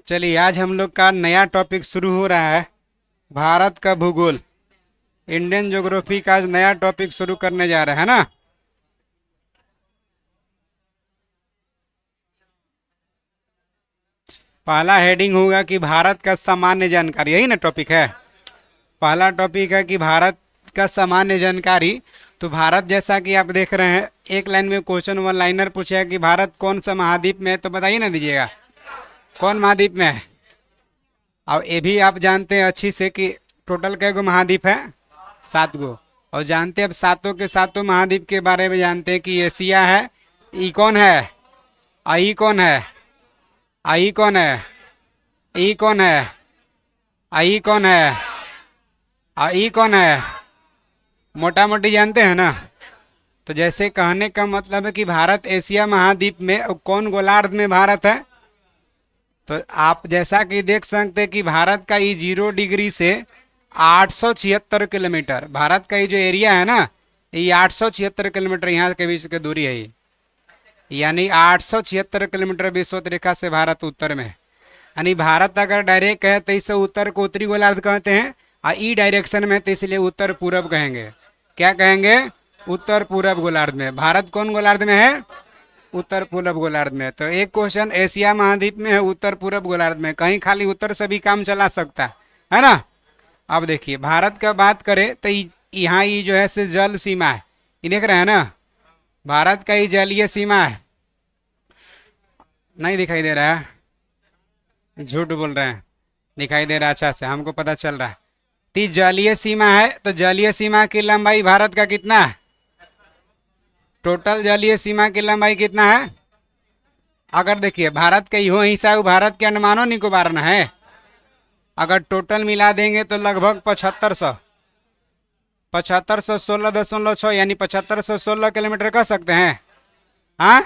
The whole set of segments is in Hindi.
चलिए आज हम लोग का नया टॉपिक शुरू हो रहा है। भारत का भूगोल, इंडियन ज्योग्राफी का आज नया टॉपिक शुरू करने जा रहे हैं ना। पहला हेडिंग होगा कि भारत का सामान्य जानकारी, यही ना टॉपिक है। पहला टॉपिक है कि भारत का सामान्य जानकारी। तो भारत जैसा कि आप देख रहे हैं, एक लाइन में क्वेश्चन वन लाइनर पूछा है कि भारत कौन सा महाद्वीप में है, तो बताइए ना दीजिएगा कौन महाद्वीप में है। और ये भी आप जानते हैं अच्छी से कि टोटल कै गो महाद्वीप है, 7 गो। और जानते हैं अब सातों के सातों महाद्वीप के बारे में जानते हैं कि एशिया है, ई कौन है, आई कौन है, आई कौन है, ई कौन है, आई कौन है, आई कौन है, मोटा मोटी जानते हैं ना। तो जैसे कहने का मतलब है कि भारत एशिया महाद्वीप में, और कौन गोलार्ध में भारत है। तो आप जैसा कि देख सकते हैं कि भारत का ये 0 डिग्री से 876 किलोमीटर, भारत का ये जो एरिया है ना, ये 876 किलोमीटर यहाँ के बीच की दूरी है ये, यानी 876 किलोमीटर विषुवत रेखा से भारत उत्तर में है। यानी भारत अगर डायरेक्ट है तो इसे उत्तर को उत्तरी गोलार्ध कहते हैं, और ई डायरेक्शन में तो इसलिए उत्तर पूरब कहेंगे। क्या कहेंगे? उत्तर पूरब गोलार्ध में। भारत कौन गोलार्ध में है? उत्तर पूरब गोलार्ध में। तो एक क्वेश्चन एशिया महाद्वीप में है, उत्तर पूरब गोलार्ध में, कहीं खाली उत्तर से भी काम चला सकता है ना। अब देखिए भारत का बात करें तो यहाँ ये जो है से जल सीमा है, ये देख रहे हैं ना, भारत का ये जलीय सीमा है। नहीं दिखाई दे रहा है? झूठ बोल रहे हैं, दिखाई दे रहा है अच्छा से, हमको पता चल रहा है। तो जलीय सीमा है, तो जलीय सीमा की लंबाई भारत का कितना है? टोटल जलीय सीमा की लंबाई कितना है? अगर देखिए भारत का यो हिस्सा है, भारत के अंडमान और निकोबार ना है। अगर टोटल मिला देंगे तो लगभग 7516.6 यानी 7516 किलोमीटर कह सकते हैं। हाँ,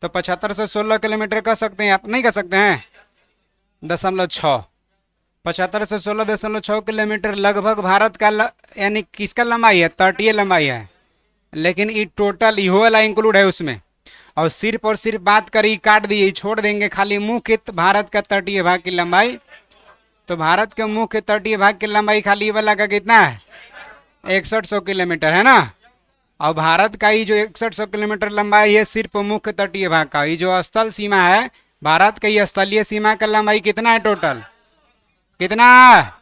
तो 7516 किलोमीटर कह सकते हैं, आप नहीं कह सकते हैं? 0.6, 7516.6 किलोमीटर लगभग भारत का यानी किसका लंबाई है? तटीय लंबाई है। लेकिन ये टोटल इहो वाला इंक्लूड है उसमें। और सिर्फ बात करी, काट दिए, छोड़ देंगे खाली मुख्य भारत का तटीय भाग की लंबाई। तो भारत के मुख्य तटीय भाग की लंबाई खाली वाला का कितना है? 6100 किलोमीटर है ना। और भारत का ये जो 6100 किलोमीटर लंबाई है सिर्फ मुख्य तटीय भाग का। ये जो स्थल सीमा है, भारत का ये स्थलीय सीमा का लंबाई कितना है टोटल? कितना?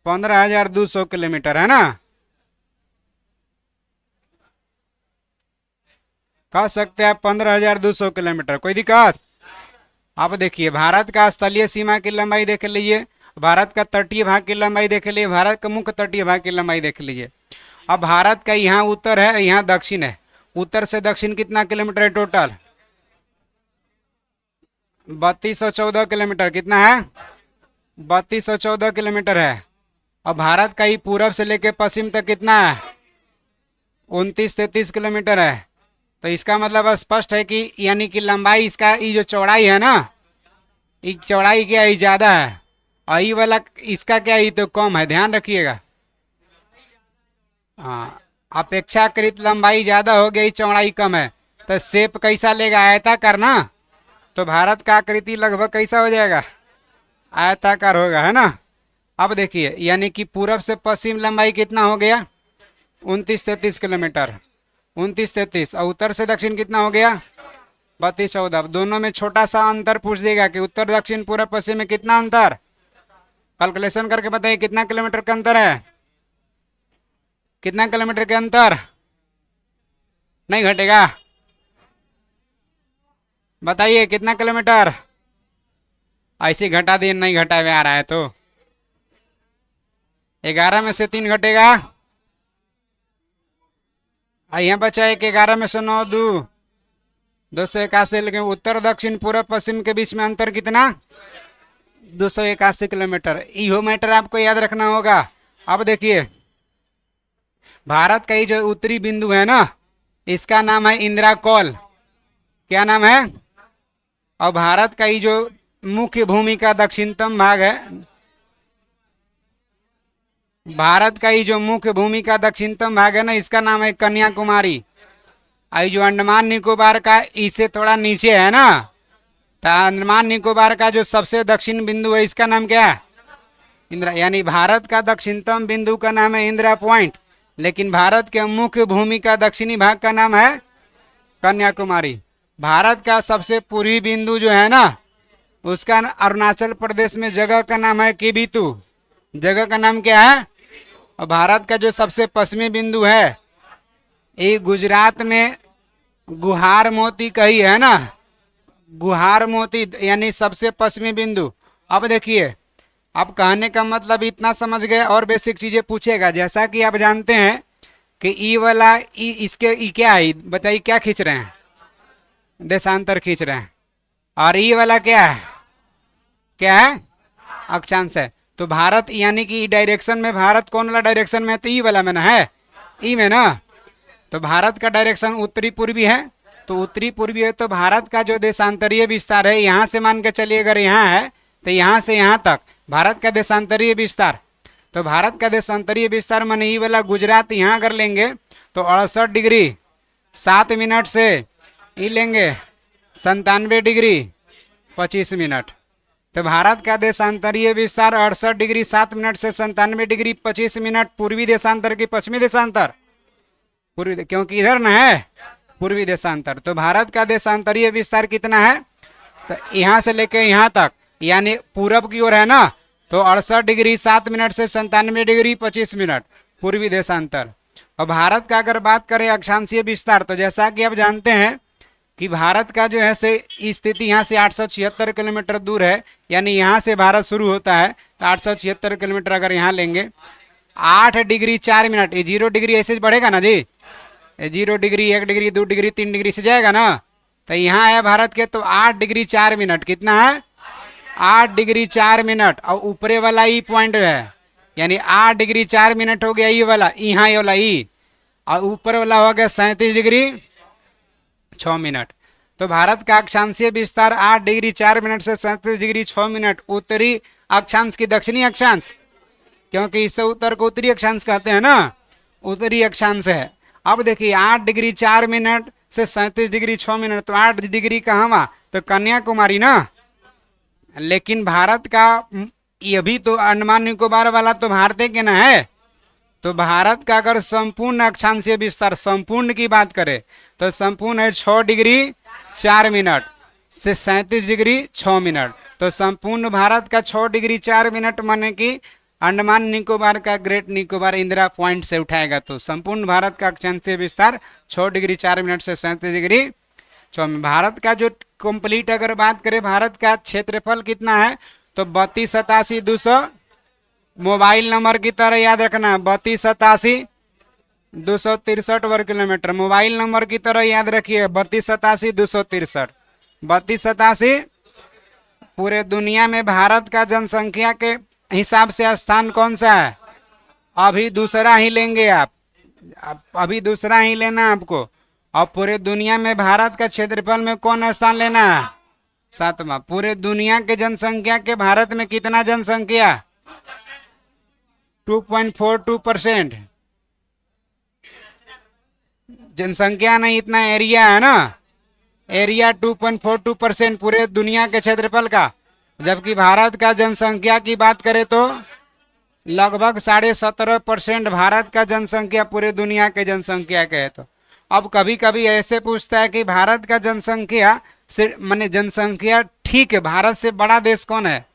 15,200 किलोमीटर है ना। कह सकते हैं 15,200 किलोमीटर, कोई दिक्कत? अब देखिए भारत का स्थलीय सीमा की लंबाई देख लीजिए, भारत का तटीय भाग की लंबाई देख लीजिए, भारत का मुख्य तटीय भाग की लंबाई देख लीजिए। अब भारत का यहाँ उत्तर है, यहाँ दक्षिण है। उत्तर से दक्षिण कितना किलोमीटर है टोटल? 3214 किलोमीटर। कितना है? 3214 किलोमीटर है। और भारत का ही पूरब से लेकर पश्चिम तक कितना है? 2933 किलोमीटर है। तो इसका मतलब स्पष्ट है कि यानी कि लंबाई इसका, ये जो चौड़ाई है ना, ये चौड़ाई क्या है? ज्यादा है। और ये वाला इसका क्या है? तो कम है, ध्यान रखिएगा। हाँ, अपेक्षाकृत लंबाई ज्यादा हो गई, चौड़ाई कम है। तो शेप कैसा लेगा? आयताकार ना। तो भारत का आकृति लगभग कैसा हो जाएगा? आयताकार होगा, है ना। अब देखिए यानी कि पूरब से पश्चिम लंबाई कितना हो गया? 2933 किलोमीटर, 2933। और उत्तर से दक्षिण कितना हो गया? 3214। दोनों में छोटा सा अंतर पूछ देगा कि उत्तर दक्षिण पूरब पश्चिम में कितना अंतर, कैलकुलेशन करके बताइए कितना किलोमीटर का अंतर है? कितना किलोमीटर के अंतर? नहीं घटेगा? बताइए कितना किलोमीटर? ऐसे घटा दिए, नहीं घटा हुआ आ रहा है तो 11 में से 3 घटेगा। यहाँ बचा एक, 11 में से 9 281। लेकिन उत्तर दक्षिण पूर्व पश्चिम के बीच में अंतर कितना? 281 किलोमीटर। इहो मैटर आपको याद रखना होगा। अब देखिए भारत का ये जो उत्तरी बिंदु है ना, इसका नाम है इंदिरा कौल। क्या नाम है? और भारत का ये जो मुख्य भूमि का दक्षिणतम भाग है, भारत का ये जो मुख्य भूमि का दक्षिणतम भाग है ना, इसका नाम है कन्याकुमारी। आई जो अंडमान निकोबार का इससे थोड़ा नीचे है ना, तो अंडमान निकोबार का जो सबसे दक्षिण बिंदु है इसका नाम क्या है? इंदिरा। यानी भारत का दक्षिणतम बिंदु का नाम है इंदिरा पॉइंट, लेकिन भारत के मुख्य भूमि का दक्षिणी भाग का नाम है कन्याकुमारी। भारत का सबसे पूर्वी बिंदु जो है ना, उसका अरुणाचल प्रदेश में जगह का नाम है किबितु। जगह का नाम क्या है? और भारत का जो सबसे पश्चिमी बिंदु है ये गुजरात में गुहार मोती कही है ना, गुहार मोती यानी सबसे पश्चिमी बिंदु। अब देखिए, अब कहने का मतलब इतना समझ गए, और बेसिक चीजें पूछेगा। जैसा कि आप जानते हैं कि ई वाला ई इसके ई क्या है, बताइए क्या खींच रहे हैं? देशांतर खींच रहे हैं। और ई वाला क्या है? क्या है? अक्षांश है। तो भारत यानी कि ई डायरेक्शन में, भारत कौन वाला डायरेक्शन में है? तो ई वाला में ना है, ई में ना। तो भारत का डायरेक्शन उत्तरी पूर्वी है, तो उत्तरी पूर्वी है, तो भारत का जो देशांतरीय विस्तार है यहाँ से मान के चलिए, अगर यहाँ है तो यहाँ से यहाँ तक भारत का देशांतरीय विस्तार। तो भारत का देशांतरीय विस्तार माने ई वाला गुजरात यहाँ अगर लेंगे तो 68 डिग्री 7 मिनट से ई लेंगे 97 डिग्री 25 मिनट। तो भारत का देशांतरीय विस्तार 68 डिग्री 7 मिनट से 97 डिग्री 25 मिनट। पूर्वी देशांतर की पश्चिमी देशांतर? पूर्वी, क्योंकि इधर न है पूर्वी देशांतर। तो भारत का देशांतरीय विस्तार कितना है? तो यहाँ से लेके यहाँ तक यानी पूरब की ओर है ना, तो 68 डिग्री 7 मिनट से 97 डिग्री 25 मिनट पूर्वी देशांतर। और भारत का अगर बात करें अक्षांशीय विस्तार, तो जैसा कि आप जानते हैं कि भारत का जो है से स्थिति यहाँ से 876 किलोमीटर दूर है, यानी यहाँ से भारत शुरू होता है। तो 876 किलोमीटर अगर यहाँ लेंगे 8 डिग्री 4 मिनट, ये 0 डिग्री ऐसे बढ़ेगा ना जी, 0 डिग्री 1 डिग्री 2 डिग्री 3 डिग्री से जाएगा ना। तो यहाँ है भारत के, तो 8 डिग्री 4 मिनट कितना है? 8 डिग्री 4 मिनट। और ऊपरे वाला ई पॉइंट है, यानी 8 डिग्री 4 मिनट हो गया ई वाला, यहाँ ये वाला ई, और ऊपर वाला हो गया 37 डिग्री 6 मिनट। तो भारत का अक्षांशीय विस्तार 8 डिग्री 4 मिनट से 37 डिग्री 6 मिनट उत्तरी अक्षांश की दक्षिणी अक्षांश, क्योंकि इससे उत्तर को उत्तरी अक्षांश कहते हैं ना, उत्तरी अक्षांश है। अब देखिए 8 डिग्री 4 मिनट से 37 डिग्री 6 मिनट, तो 8 डिग्री कहाँ वहाँ? तो कन्याकुमारी ना। लेकिन भारत का ये भी तो अंडमान निकोबार वाला तो भारत के ना है। तो भारत का अगर संपूर्ण अक्षांशीय विस्तार संपूर्ण की बात करें तो संपूर्ण है 6 डिग्री 4 मिनट से 37 डिग्री 6 मिनट। तो संपूर्ण भारत का 6 डिग्री 4 मिनट माने कि अंडमान निकोबार का ग्रेट निकोबार इंदिरा पॉइंट से उठाएगा। तो संपूर्ण भारत का अक्षांशीय विस्तार 6 डिग्री 4 मिनट से 37 डिग्री 6 मिनट। भारत का जो कंप्लीट अगर बात करें, भारत का क्षेत्रफल कितना है? तो 3287,200, मोबाइल नंबर की तरह याद रखना 3287,263 वर्ग किलोमीटर। मोबाइल नंबर की तरह याद रखिए 3287,263। 3287 पूरे दुनिया में भारत का जनसंख्या के हिसाब से स्थान कौन सा है? अभी दूसरा ही लेंगे आप, अभी दूसरा ही लेना आपको। और पूरे दुनिया में भारत का क्षेत्रफल में कौन स्थान लेना है? 7वां। पूरे दुनिया के जनसंख्या के भारत में कितना जनसंख्या? 2.42%। जनसंख्या नहीं, इतना एरिया है ना, एरिया 2.42% पूरे दुनिया के क्षेत्रफल का। जबकि भारत का जनसंख्या की बात करें तो लगभग 17.5% भारत का जनसंख्या पूरे दुनिया के जनसंख्या के है। तो अब कभी कभी ऐसे पूछता है कि भारत का जनसंख्या से माने जनसंख्या ठीक है, भारत से बड़ा देश कौन है?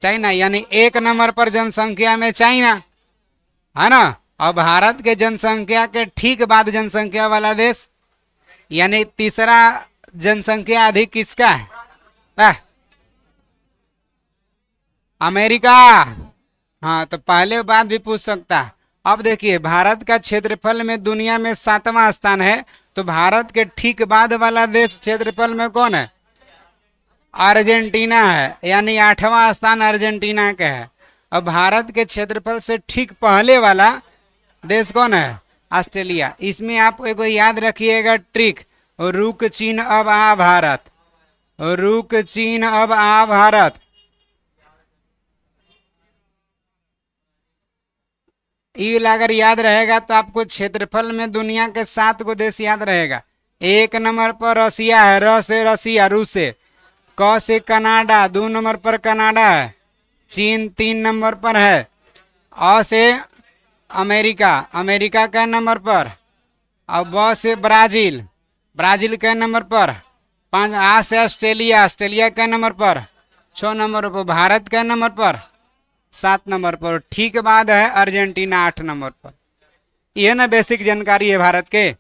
चाइना, यानी 1 नंबर पर जनसंख्या में चाइना है ना। और भारत के जनसंख्या के ठीक बाद जनसंख्या वाला देश यानी तीसरा जनसंख्या अधिक किसका है? अमेरिका। हाँ, तो पहले बात भी पूछ सकता है। अब देखिए भारत का क्षेत्रफल में दुनिया में 7वां स्थान है, तो भारत के ठीक बाद वाला देश क्षेत्रफल में कौन है? अर्जेंटीना है, यानी 8वां स्थान अर्जेंटीना का है। अब भारत के क्षेत्रफल से ठीक पहले वाला देश कौन है? ऑस्ट्रेलिया। इसमें आप एक याद रखिएगा ट्रिक, रुक चीन अब आ भारत, रुक चीन अब आ भारत। ई वाला अगर याद रहेगा तो आपको क्षेत्रफल में दुनिया के 7 देश याद रहेगा। 1 नंबर पर रसिया है, र से रसिया रूस से। क से कनाडा, 2 नंबर पर कनाडा है। चीन 3 नंबर पर है। अ से अमेरिका, अमेरिका कै नंबर पर। और ब से ब्राजील, ब्राजील कै नंबर पर। 5। आ से ऑस्ट्रेलिया, ऑस्ट्रेलिया कै नंबर पर। 6 नंबर पर। भारत कै नंबर पर, 7 नंबर पर। ठीक बाद है अर्जेंटीना 8 नंबर पर। यह ना बेसिक जानकारी है भारत के।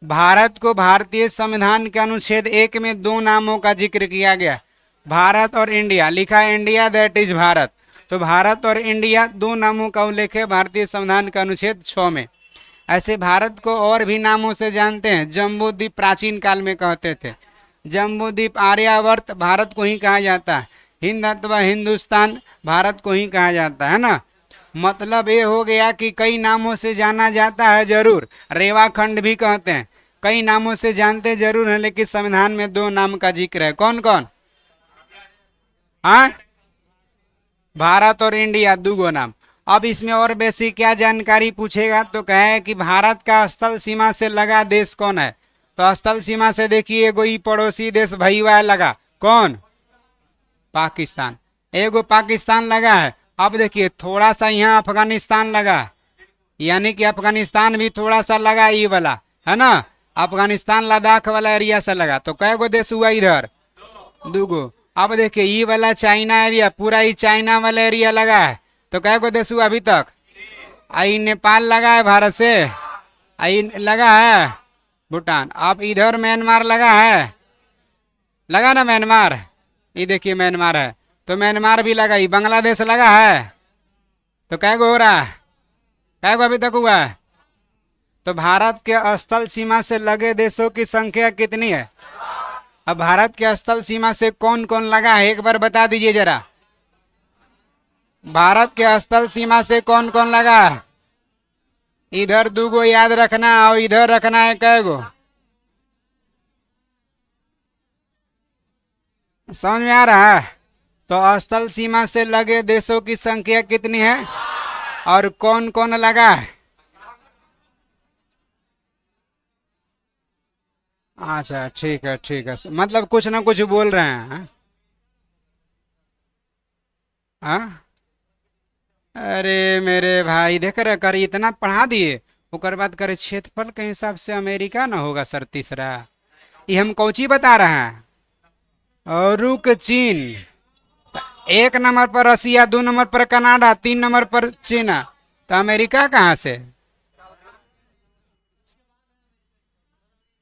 भारत को भारतीय संविधान के अनुच्छेद 1 में 2 नामों का जिक्र किया गया, भारत और इंडिया। लिखा है इंडिया दैट इज भारत। तो भारत और इंडिया 2 नामों का उल्लेख है भारतीय संविधान का अनुच्छेद 6 में। ऐसे भारत को और भी नामों से जानते हैं। जम्बू द्वीप प्राचीन काल में कहते थे। जम्बू द्वीप, आर्यावर्त भारत को ही कहा जाता है। हिंद अथवा हिंदुस्तान भारत को ही कहा जाता है ना। मतलब ये हो गया कि कई नामों से जाना जाता है जरूर। रेवाखंड भी कहते हैं। कई नामों से जानते जरूर हैं, लेकिन संविधान में 2 नाम का जिक्र है। कौन कौन? हाँ, भारत और इंडिया, 2 नाम। अब इसमें और बेसिक क्या जानकारी पूछेगा तो कहे कि भारत का स्थल सीमा से लगा देश कौन है। तो स्थल सीमा से देखिए एगो ई पड़ोसी देश भईवा लगा, कौन? पाकिस्तान। एगो पाकिस्तान लगा है। अब देखिए थोड़ा सा यहाँ अफगानिस्तान लगा, यानी कि अफगानिस्तान भी थोड़ा सा लगा, ये वाला है ना। अफगानिस्तान लद्दाख वाला एरिया से लगा। तो कै गो देश हुआ इधर? 2 गो। अब देखिए ये वाला चाइना एरिया, पूरा ही चाइना वाला एरिया लगा है। तो कै गो देश हुआ अभी तक? आई नेपाल लगा है भारत से। आई लगा है भूटान। अब इधर म्यांमार लगा है, लगा ना म्यांमार। ये देखिए म्यांमार है, तो म्यांमार भी लगा। ही बांग्लादेश लगा है। तो कै गो हो रहा है? कै गो अभी तक हुआ है? तो भारत के स्थल सीमा से लगे देशों की संख्या कितनी है? अब भारत के स्थल सीमा से कौन कौन लगा है एक बार बता दीजिए जरा। भारत के स्थल सीमा से कौन कौन लगा है? इधर 2 गो याद रखना और इधर रखना है कै गो? समझ में आ रहा है? तो स्थल सीमा से लगे देशों की संख्या कितनी है और कौन कौन लगा है? अच्छा ठीक है, ठीक है। मतलब कुछ ना कुछ बोल रहे हैं, हाँ? हाँ? अरे मेरे भाई देख रहे कर, इतना पढ़ा दिए ओकर बाद करे क्षेत्रफल के हिसाब से अमेरिका ना होगा सर तीसरा। ये हम कौची बता रहे हैं? और रुक, चीन 1 नंबर पर रसिया, 2 नंबर पर कनाडा, 3 नंबर पर चीना। तो अमेरिका कहाँ से?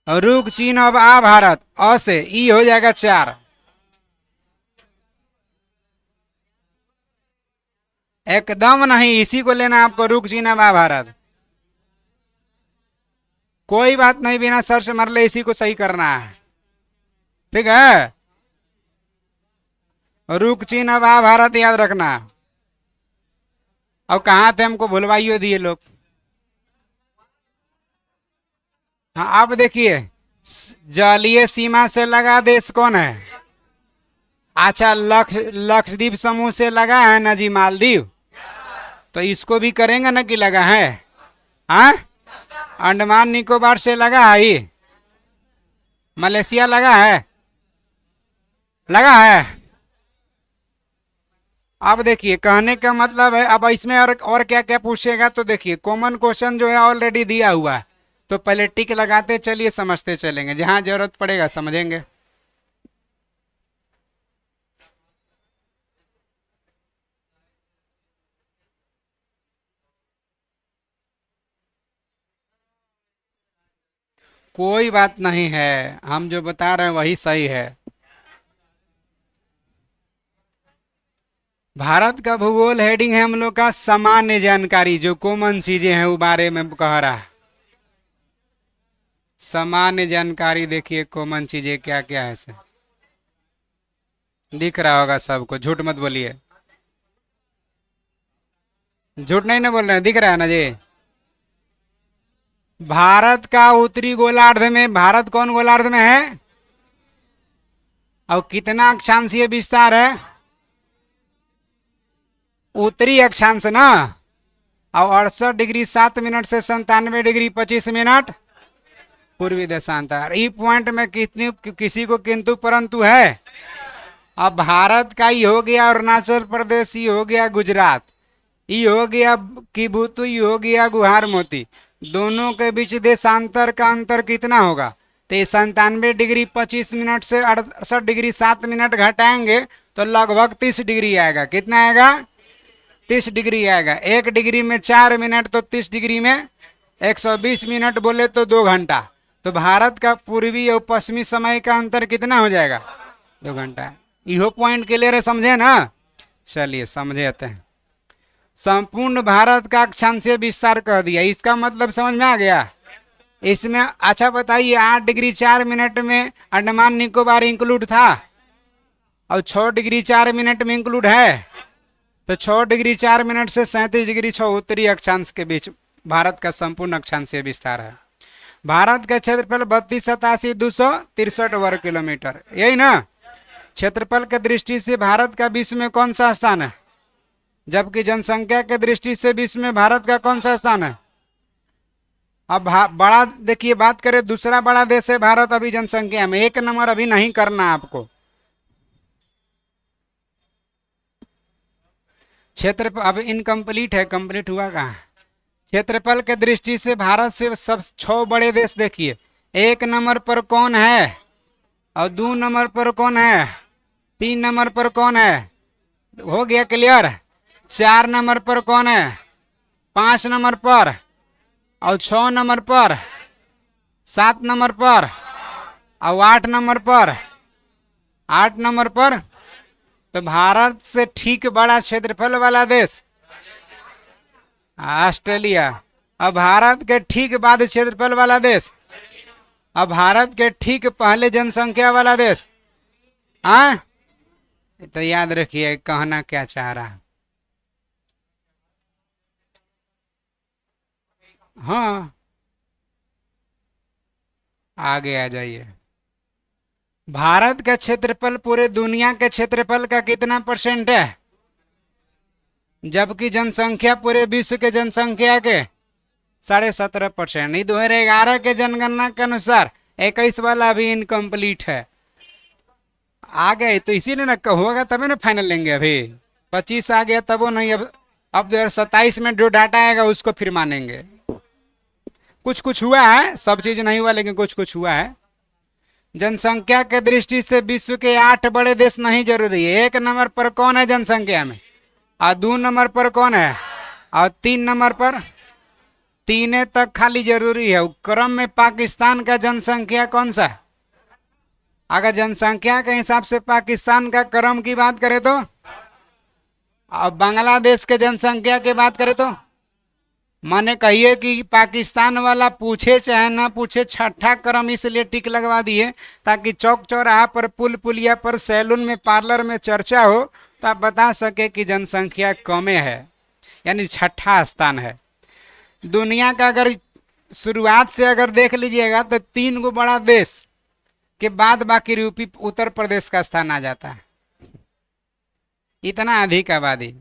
और रुक, चीन अब आ भारत, अ से ई हो जाएगा 4। एकदम नहीं, इसी को लेना आपको। रुक, चीन अब आ भारत। कोई बात नहीं, बिना सर्च मार ले इसी को सही करना है, ठीक है। रुक, चीन अब आ भारत याद रखना। अब कहाँ थे, हमको भुलवाइयो दिए लोग। हाँ अब देखिए, जलीय सीमा से लगा देश कौन है? अच्छा, लक्षद्वीप समूह से लगा है ना जी, मालदीव। तो इसको भी करेंगे ना कि लगा है? हाँ, अंडमान निकोबार से लगा है ये। मलेशिया लगा है, लगा है। अब देखिए कहने का मतलब है, अब इसमें और क्या क्या पूछेगा तो देखिए कॉमन क्वेश्चन जो है ऑलरेडी दिया हुआ है। तो पहले टिक लगाते चलिए, समझते चलेंगे, जहां जरूरत पड़ेगा समझेंगे। कोई बात नहीं है, हम जो बता रहे हैं वही सही है। भारत का भूगोल हेडिंग है हम लोग का सामान्य जानकारी, जो कॉमन चीजें हैं वो बारे में कह रहा है। सामान्य जानकारी देखिए कॉमन चीजें क्या क्या है सर। दिख रहा होगा सबको, झूठ मत बोलिए। झूठ नहीं ना बोल रहे हैं, दिख रहा है ना जी। भारत का उत्तरी गोलार्ध में, भारत कौन गोलार्ध में है? और कितना अक्षांशीय विस्तार है? उत्तरी अक्षांश ना। और 68 डिग्री 7 मिनट से 97 डिग्री 25 मिनट पूर्वी देशांतर। ई पॉइंट में कितनी किसी को किंतु परंतु है। अब भारत का ये हो गया अरुणाचल प्रदेश, ये हो गया गुजरात, ये हो गया किबुतु, ये हो गया गुहार मोती, दोनों के बीच देशांतर का अंतर कितना होगा? तो 97 डिग्री 25 मिनट से 68 डिग्री 7 मिनट घटाएंगे तो लगभग 30 डिग्री आएगा। कितना आएगा? 30 डिग्री आएगा। 1 डिग्री में 4 मिनट तो 30 डिग्री में 120 मिनट, बोले तो 2 घंटा। तो भारत का पूर्वी और पश्चिमी समय का अंतर कितना हो जाएगा? 2 घंटा। इहो पॉइंट क्लियर है, समझे ना? चलिए समझे आते हैं। संपूर्ण भारत का अक्षांशीय विस्तार कह दिया, इसका मतलब समझ में आ गया? इसमें अच्छा बताइए, 8 डिग्री 4 मिनट में अंडमान निकोबार इंक्लूड था और 6 डिग्री 4 मिनट में इंक्लूड है। तो 6 डिग्री 4 मिनट से 37 डिग्री 6 उत्तरी अक्षांश के बीच भारत का संपूर्ण अक्षांशीय विस्तार है। भारत का क्षेत्रफल 32,87,263 वर्ग किलोमीटर, यही ना? क्षेत्रफल के दृष्टि से भारत का विश्व में कौन सा स्थान है? जबकि जनसंख्या के दृष्टि से विश्व में भारत का कौन सा स्थान है? अब बड़ा देखिए, बात करें दूसरा बड़ा देश है भारत अभी जनसंख्या में, 1 नंबर अभी नहीं करना आपको। क्षेत्रफल अब इनकम्प्लीट है, कंप्लीट हुआ कहाँ? क्षेत्रफल के दृष्टि से भारत से सब 6 बड़े देश देखिए, 1 नंबर पर कौन है और 2 नंबर पर कौन है, 3 नंबर पर कौन है? हो गया क्लियर? 4 नंबर पर कौन है? 5 नंबर पर और 6 नंबर पर, 7 नंबर पर और 8 नंबर पर, 8 नंबर पर। तो भारत से ठीक बड़ा क्षेत्रफल वाला देश ऑस्ट्रेलिया। अब भारत के ठीक बाद क्षेत्रफल वाला देश, अब भारत के ठीक पहले जनसंख्या वाला देश। हाँ, तो याद रखिए कहना क्या चाह रहा है। हाँ, आगे आ जाइए। भारत का क्षेत्रफल पूरे दुनिया के क्षेत्रफल का कितना % है? जबकि जनसंख्या पूरे विश्व के जनसंख्या के 17.5%। नहीं, 2011 के जनगणना के अनुसार 21 वाला अभी इनकम्प्लीट है। आ गए तो इसीलिए ना होगा तभी ना फाइनल लेंगे। अभी 25 आ गया तब वो नहीं, अब 2027 में जो डाटा आएगा उसको फिर मानेंगे। कुछ कुछ हुआ है, सब चीज नहीं हुआ लेकिन कुछ कुछ हुआ है। जनसंख्या के दृष्टि से विश्व के 8 बड़े देश नहीं जरूरी है। 1 नंबर पर कौन है जनसंख्या में, और 2 नंबर पर कौन है, और 3 नंबर पर, 3 तक खाली जरूरी है। क्रम में पाकिस्तान का जनसंख्या कौन सा है? अगर जनसंख्या के हिसाब से पाकिस्तान का क्रम की बात करें तो, और बांग्लादेश के जनसंख्या की बात करें तो, माने कहिए कि पाकिस्तान वाला पूछे चाहे ना पूछे, 6ठा क्रम इसलिए टिक लगवा दिए ताकि चौक चौराहा पर, पुल पुलिया पर, सैलून में, पार्लर में चर्चा हो तो आप बता सके कि जनसंख्या कमे है, यानी 6ठा स्थान है। दुनिया का अगर शुरुआत से अगर देख लीजिएगा तो 3 गो बड़ा देश के बाद बाकी यूपी उत्तर प्रदेश का स्थान आ जाता है। इतना अधिक आबादी,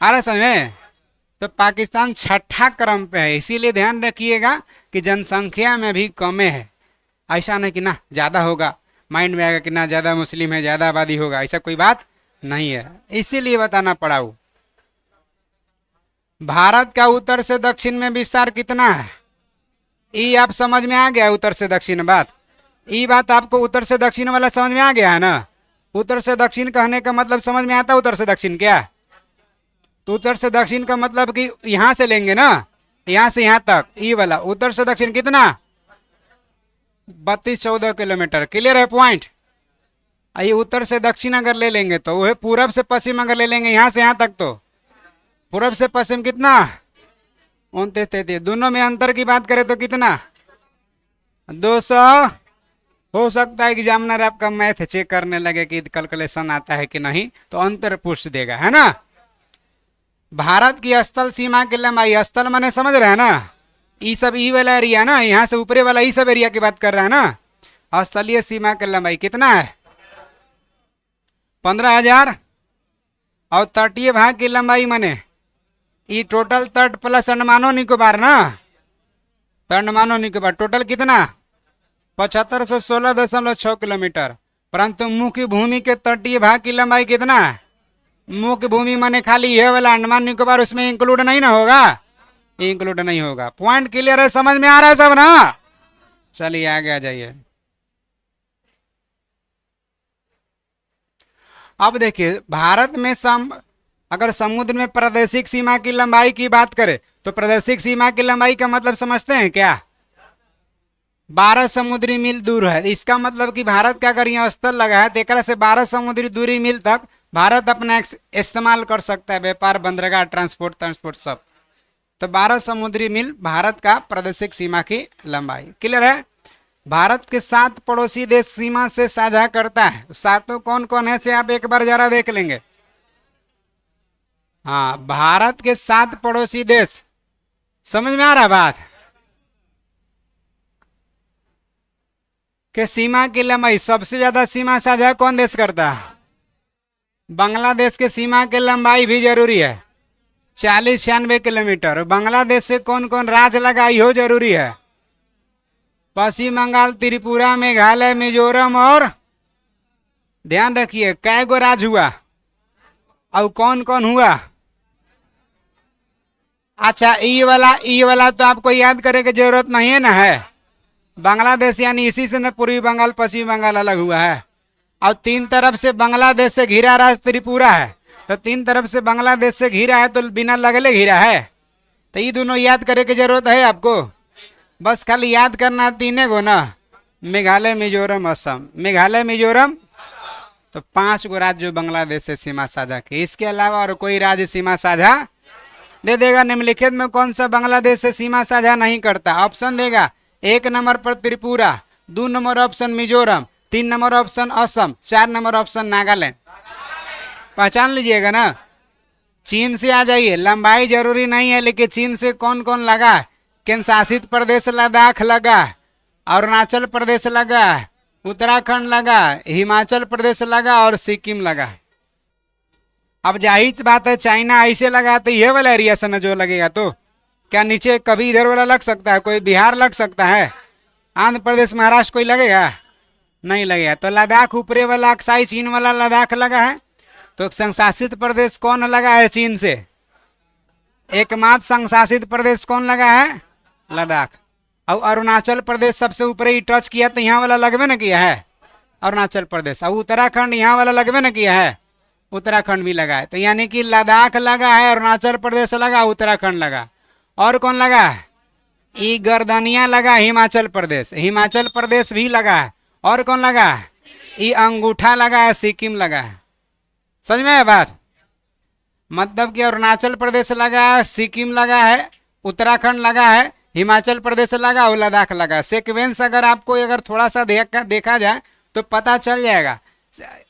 आ रहा समझे? तो पाकिस्तान 6ठा क्रम पे है। इसीलिए ध्यान रखिएगा कि जनसंख्या में भी कमे है। ऐसा नहीं कि ना ज्यादा होगा, माइंड में आएगा कि ना ज्यादा मुस्लिम है ज्यादा आबादी होगा, ऐसा कोई बात नहीं है। इसीलिए बताना पड़ा। भारत का उत्तर से दक्षिण में विस्तार कितना है? ये आप समझ में आ गया? उत्तर से दक्षिण बात, ये बात आपको उत्तर से दक्षिण वाला समझ में आ गया है ना? उत्तर से दक्षिण कहने का मतलब समझ में आता है? उत्तर से दक्षिण क्या? तो उत्तर से दक्षिण का मतलब कि यहां से लेंगे ना, यहां से यहां तक, ये वाला उत्तर से दक्षिण कितना? 32-14 किलोमीटर। क्लियर है पॉइंट? ये उत्तर से दक्षिण अगर ले लेंगे तो वह पूरब से पश्चिम अगर ले लेंगे यहां से यहां तक, तो पूरब से पश्चिम कितना? 29-33। दोनों में अंतर की बात करें तो कितना? 200। हो सकता है एग्जामिनर आपका मैथ चेक करने लगे कि कैलकुलेशन आता है कि नहीं, तो अंतर पूछ देगा, है ना? भारत की स्थल सीमा की लंबाई, स्थल माने समझ रहे हैं ना, ये सब ई वाला एरिया ना, यहाँ से ऊपरे वाला ये सब एरिया की बात कर रहा है ना। स्थलीय सीमा की लंबाई कितना है? 15,000। और तटीय भाग की लंबाई माने ये टोटल तट प्लस अंडमानो निकोबार ना, तो अंडमानो निकोबार टोटल कितना 7516.6 किलोमीटर। परंतु मुख्य भूमि के तटीय भाग की लंबाई कितना है? मुख्य भूमि माने खाली ये वाला अंडमान निकोबार, उसमें इंक्लूड नहीं ना होगा, इंक्लूड नहीं होगा। पॉइंट क्लियर है, समझ में आ रहा है सब ना? चलिए आगे आ जाइए। अब देखिए भारत में अगर समुद्र में प्रादेशिक सीमा की लंबाई की बात करें तो प्रादेशिक सीमा की लंबाई का मतलब समझते हैं क्या? 12 समुद्री मील दूर है। इसका मतलब कि भारत का अगर यहाँ स्थल लगा है तो एक से 12 समुद्री दूरी मील तक भारत अपना इस्तेमाल कर सकता है, व्यापार, बंदरगाह, ट्रांसपोर्ट सब। तो 12 समुद्री मील भारत का प्रादेशिक सीमा की लंबाई। क्लियर है? भारत के 7 पड़ोसी देश सीमा से साझा करता है। सातों कौन कौन है से आप एक बार जरा देख लेंगे। हाँ, भारत के 7 पड़ोसी देश, समझ में आ रहा बात? के सीमा की लंबाई सबसे ज्यादा सीमा साझा कौन देश करता है? बांग्लादेश के सीमा की लंबाई भी जरूरी है 40-96 किलोमीटर। बांग्लादेश से कौन कौन राज्य लगा हो जरूरी है? पश्चिम बंगाल, त्रिपुरा, मेघालय, मिजोरम और ध्यान रखिए कै गो राज्य हुआ और कौन कौन हुआ। अच्छा ई वाला तो आपको याद करने की जरूरत नहीं है ना है। बांग्लादेश यानी इसी से न पूर्वी बंगाल पश्चिम बंगाल अलग हुआ है। और 3 तरफ से बांग्लादेश से घिरा राज्य त्रिपुरा है, तो 3 तरफ से बांग्लादेश से घिरा है तो बिना लगले घिरा है। तो ये दोनों याद करने की जरूरत है आपको, बस खाली याद करना 3 गो ना, मेघालय, मिजोरम, असम। मेघालय, मिजोरम, तो 5 गो राज्य जो बांग्लादेश से सीमा साझा की। इसके अलावा और कोई राज्य सीमा साझा दे देगा निम्नलिखित में कौन सा बांग्लादेश से सीमा साझा नहीं करता? ऑप्शन देगा 1 नंबर पर Tripura, 2 number option Mizoram, 3 number option Assam, 4 number option Nagaland. पहचान लीजिएगा ना। चीन से आ जाइए, लंबाई जरूरी नहीं है, लेकिन चीन से कौन कौन लगा? केंद्र शासित प्रदेश लद्दाख लगा, अरुणाचल प्रदेश लगा, उत्तराखंड लगा, हिमाचल प्रदेश लगा और सिक्किम लगा। अब जाहिर बात है चाइना ऐसे लगा तो ये वाला एरिया से न जो लगेगा, तो क्या नीचे कभी इधर वाला लग सकता है? कोई बिहार लग सकता है, आंध्र प्रदेश, महाराष्ट्र कोई लगेगा? नहीं लगेगा। तो लद्दाख ऊपरी वाला अक्साई चीन वाला लद्दाख लगा है। तो संशासित प्रदेश कौन लगा है चीन से? एकमात्र संशासित प्रदेश कौन लगा है? लद्दाख। और अरुणाचल प्रदेश सबसे ऊपर ही टच किया तो यहाँ वाला लगवे न किया है, अरुणाचल प्रदेश। और उत्तराखंड यहाँ वाला लगवे न किया है, उत्तराखंड भी लगा है। तो यानी कि लद्दाख लगा है, अरुणाचल प्रदेश लगा, उत्तराखंड लगा। और कौन लगा है? ई गर्दनिया लगा, हिमाचल प्रदेश, हिमाचल प्रदेश भी लगा है। और कौन लगा है? ई अंगूठा लगा है, सिक्किम लगा है। समझ में है बात? मतलब कि अरुणाचल प्रदेश लगा है, सिक्किम लगा है, उत्तराखंड लगा है, हिमाचल प्रदेश लगा और लद्दाख लगा। सीक्वेंस अगर आपको अगर थोड़ा सा देखा जाए तो पता चल जाएगा।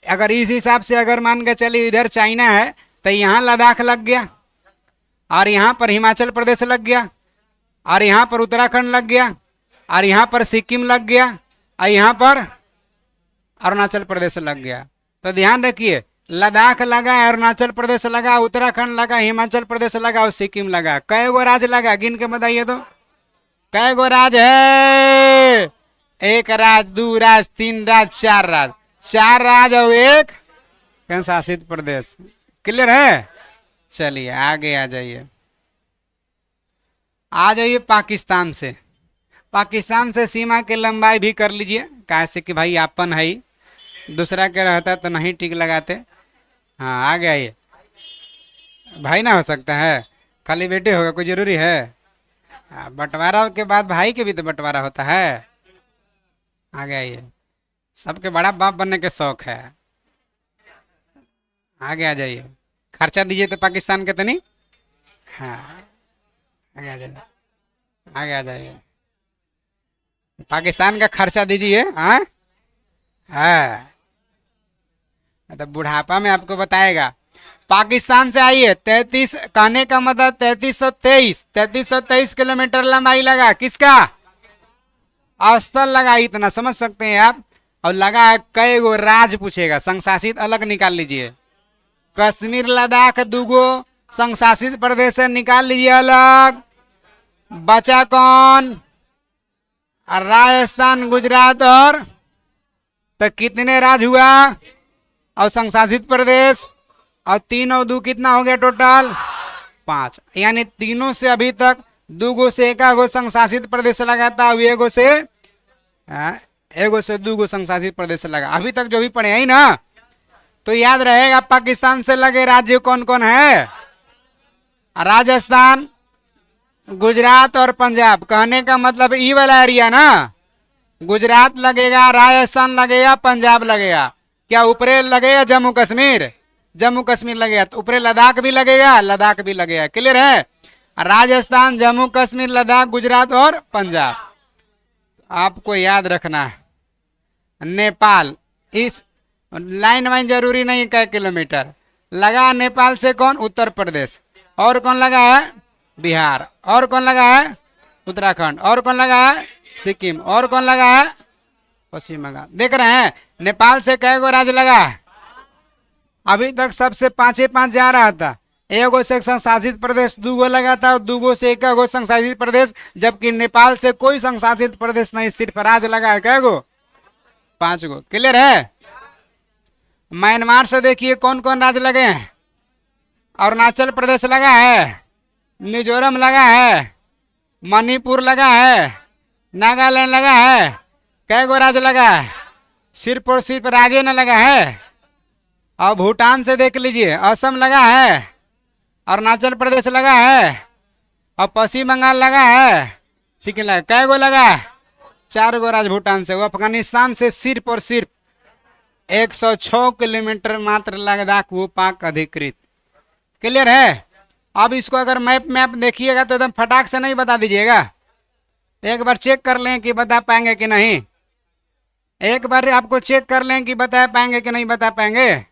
अगर इस हिसाब से अगर मान के चलिए इधर चाइना है तो यहाँ लद्दाख लग गया, और यहाँ पर हिमाचल प्रदेश लग गया, और यहाँ पर उत्तराखंड लग गया, और यहाँ पर सिक्किम लग गया, और यहाँ पर अरुणाचल प्रदेश लग गया। तो ध्यान रखिए लद्दाख लगा, अरुणाचल प्रदेश लगा, उत्तराखंड लगा, हिमाचल प्रदेश लगा और सिक्किम लगा। कै गो राज्य लगा? गिन के बताइए तो कै गो राज्य है? 1 राज्य, 2 राज्य, 3 राज्य, 4 राज्य। 4 राज्य और 1 केंद्र शासित प्रदेश। क्लियर है? चलिए आगे आ जाइए। आ जाइए पाकिस्तान से। पाकिस्तान से सीमा की लंबाई भी कर लीजिए, कैसे कि भाई आपन है ही, दूसरा के रहता तो नहीं टिक लगाते। हाँ आगे आइए। भाई ना हो सकता है, खाली बेटे होगा कोई जरूरी है? बंटवारा के बाद भाई के भी तो बंटवारा होता है। आगे आइए। सबके बड़ा बाप बनने के शौक है। आगे आ जाइए। खर्चा दीजिए तो पाकिस्तान के तनी। हाँ आगे आ जाइए, आगे आ जाइए। पाकिस्तान का खर्चा दीजिए। हाँ है तो बुढ़ापा में आपको बताएगा। पाकिस्तान से आइए। 33 कहने का मतलब 3323 किलोमीटर लंबाई लगा। किसका? औसतन लगा, इतना समझ सकते हैं आप। और लगा है कई गो राज्य पूछेगा, संशासित अलग निकाल लीजिए। कश्मीर, लद्दाख 2 गो, संशासित प्रदेश से निकाल लीजिए अलग। बचा कौन? राजस्थान, गुजरात और, तो कितने राज्य हुआ और संशासित प्रदेश? और 3 और 2 कितना हो गया टोटल? 5। यानी तीनों से अभी तक 2 गो से 1 गो संशासित प्रदेश लगा था, एगो से 2 गो संशासित प्रदेश लगा। अभी तक जो भी पढ़े ही ना, तो याद रहेगा पाकिस्तान से लगे राज्य कौन कौन है? राजस्थान, गुजरात और पंजाब। कहने का मतलब ई वाला एरिया ना, गुजरात लगेगा, राजस्थान लगेगा, पंजाब लगेगा। क्या ऊपरे लगेगा जम्मू कश्मीर? जम्मू कश्मीर लगेगा। तो ऊपरे लद्दाख भी लगेगा, लद्दाख भी लगेगा। क्लियर है? राजस्थान, जम्मू कश्मीर, लद्दाख, गुजरात और पंजाब। आपको याद रखना है। नेपाल, इस लाइन वाइन जरूरी नहीं कै किलोमीटर लगा। नेपाल से कौन? उत्तर प्रदेश। और कौन लगा है? बिहार। और कौन लगा है? उत्तराखंड। और कौन लगा है? सिक्किम। और कौन लगा है? पश्चिम बंगाल। देख रहे हैं नेपाल से कै गो राज्य लगा है? अभी तक सबसे 5 जा रहा था। एगो से संशासित प्रदेश 2 गो लगा था, और 2 गो से 1 गो संशासित प्रदेश, जबकि नेपाल से कोई संशासित प्रदेश नहीं, सिर्फ राज्य लगा है। कै गो? 5 गो। क्लियर है? म्यांमार से देखिए कौन कौन राज्य लगे हैं। अरुणाचल प्रदेश लगा है, मिजोरम लगा है, मणिपुर लगा है, नागालैंड लगा है। कै गो राज्य लगा है? सिर्फ और सिर्फ राज्य न लगा है। और भूटान से देख लीजिए, असम लगा है, अरुणाचल प्रदेश लगा है, और पश्चिम बंगाल लगा है, सिक्किम लगा। कै गो लगा है? 4 गो राज्य भूटान से। वो अफगानिस्तान से सिर्फ और सिर्फ 106 किलोमीटर मात्र लद्दाख वो पाक अधिकृत। क्लियर है? अब इसको अगर मैप देखिएगा तो एकदम फटाक से नहीं बता दीजिएगा। एक बार चेक कर लें कि बता पाएंगे कि नहीं। एक बार आपको चेक कर लें कि बता पाएंगे कि नहीं बता पाएंगे।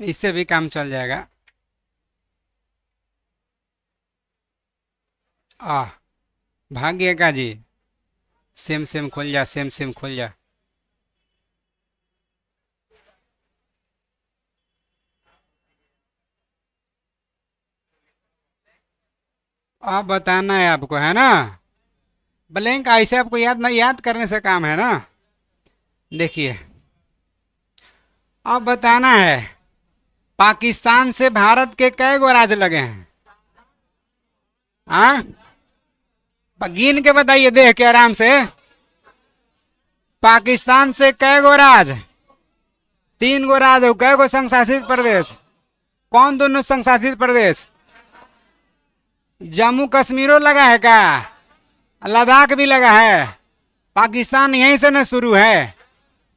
इससे भी काम चल जाएगा। भाग्य का जी, सेम खोल जा, सेम खोल जा। आप बताना है आपको, है ना? ब्लैंक ऐसे आपको याद नहीं, याद करने से काम है ना। देखिए अब बताना है पाकिस्तान से भारत के कै गो राज्य लगे हैं? हाँ, गिन के बताइए, देख के आराम से। पाकिस्तान से कै गो राज्य? 3 गो राज्य। कै गो संशासित प्रदेश? कौन दोनों संशासित प्रदेश? जम्मू कश्मीरो लगा है क्या? लद्दाख भी लगा है। पाकिस्तान यहीं से न शुरू है,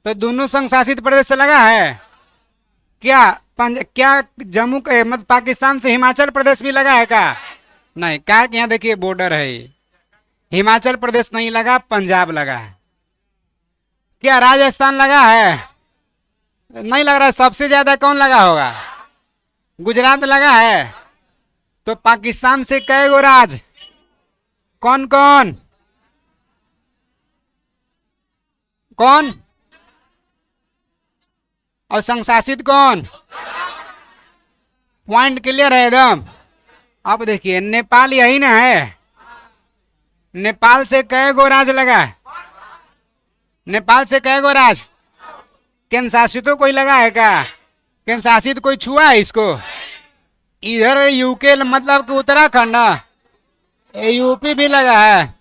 तो दोनों संशासित प्रदेश से लगा है क्या? क्या जम्मू मतलब पाकिस्तान से हिमाचल प्रदेश भी लगा है क्या? नहीं। क्या? यहाँ देखिए बॉर्डर है, हिमाचल प्रदेश नहीं लगा, पंजाब लगा है। क्या राजस्थान लगा है? नहीं लग रहा है। सबसे ज्यादा कौन लगा होगा? गुजरात लगा है। तो पाकिस्तान से कै गो राज्य? कौन कौन? कौन? और संशासित कौन? पॉइंट क्लियर है एकदम। अब देखिए नेपाल यही ना है। नेपाल से कै गो राज्य लगा है? नेपाल से कै गो राज्य? केंद्र शासितों कोई लगा है क्या? केंद्र शासित कोई छुआ है इसको? इधर यूके मतलब कि उत्तराखंड ना, यूपी भी लगा है।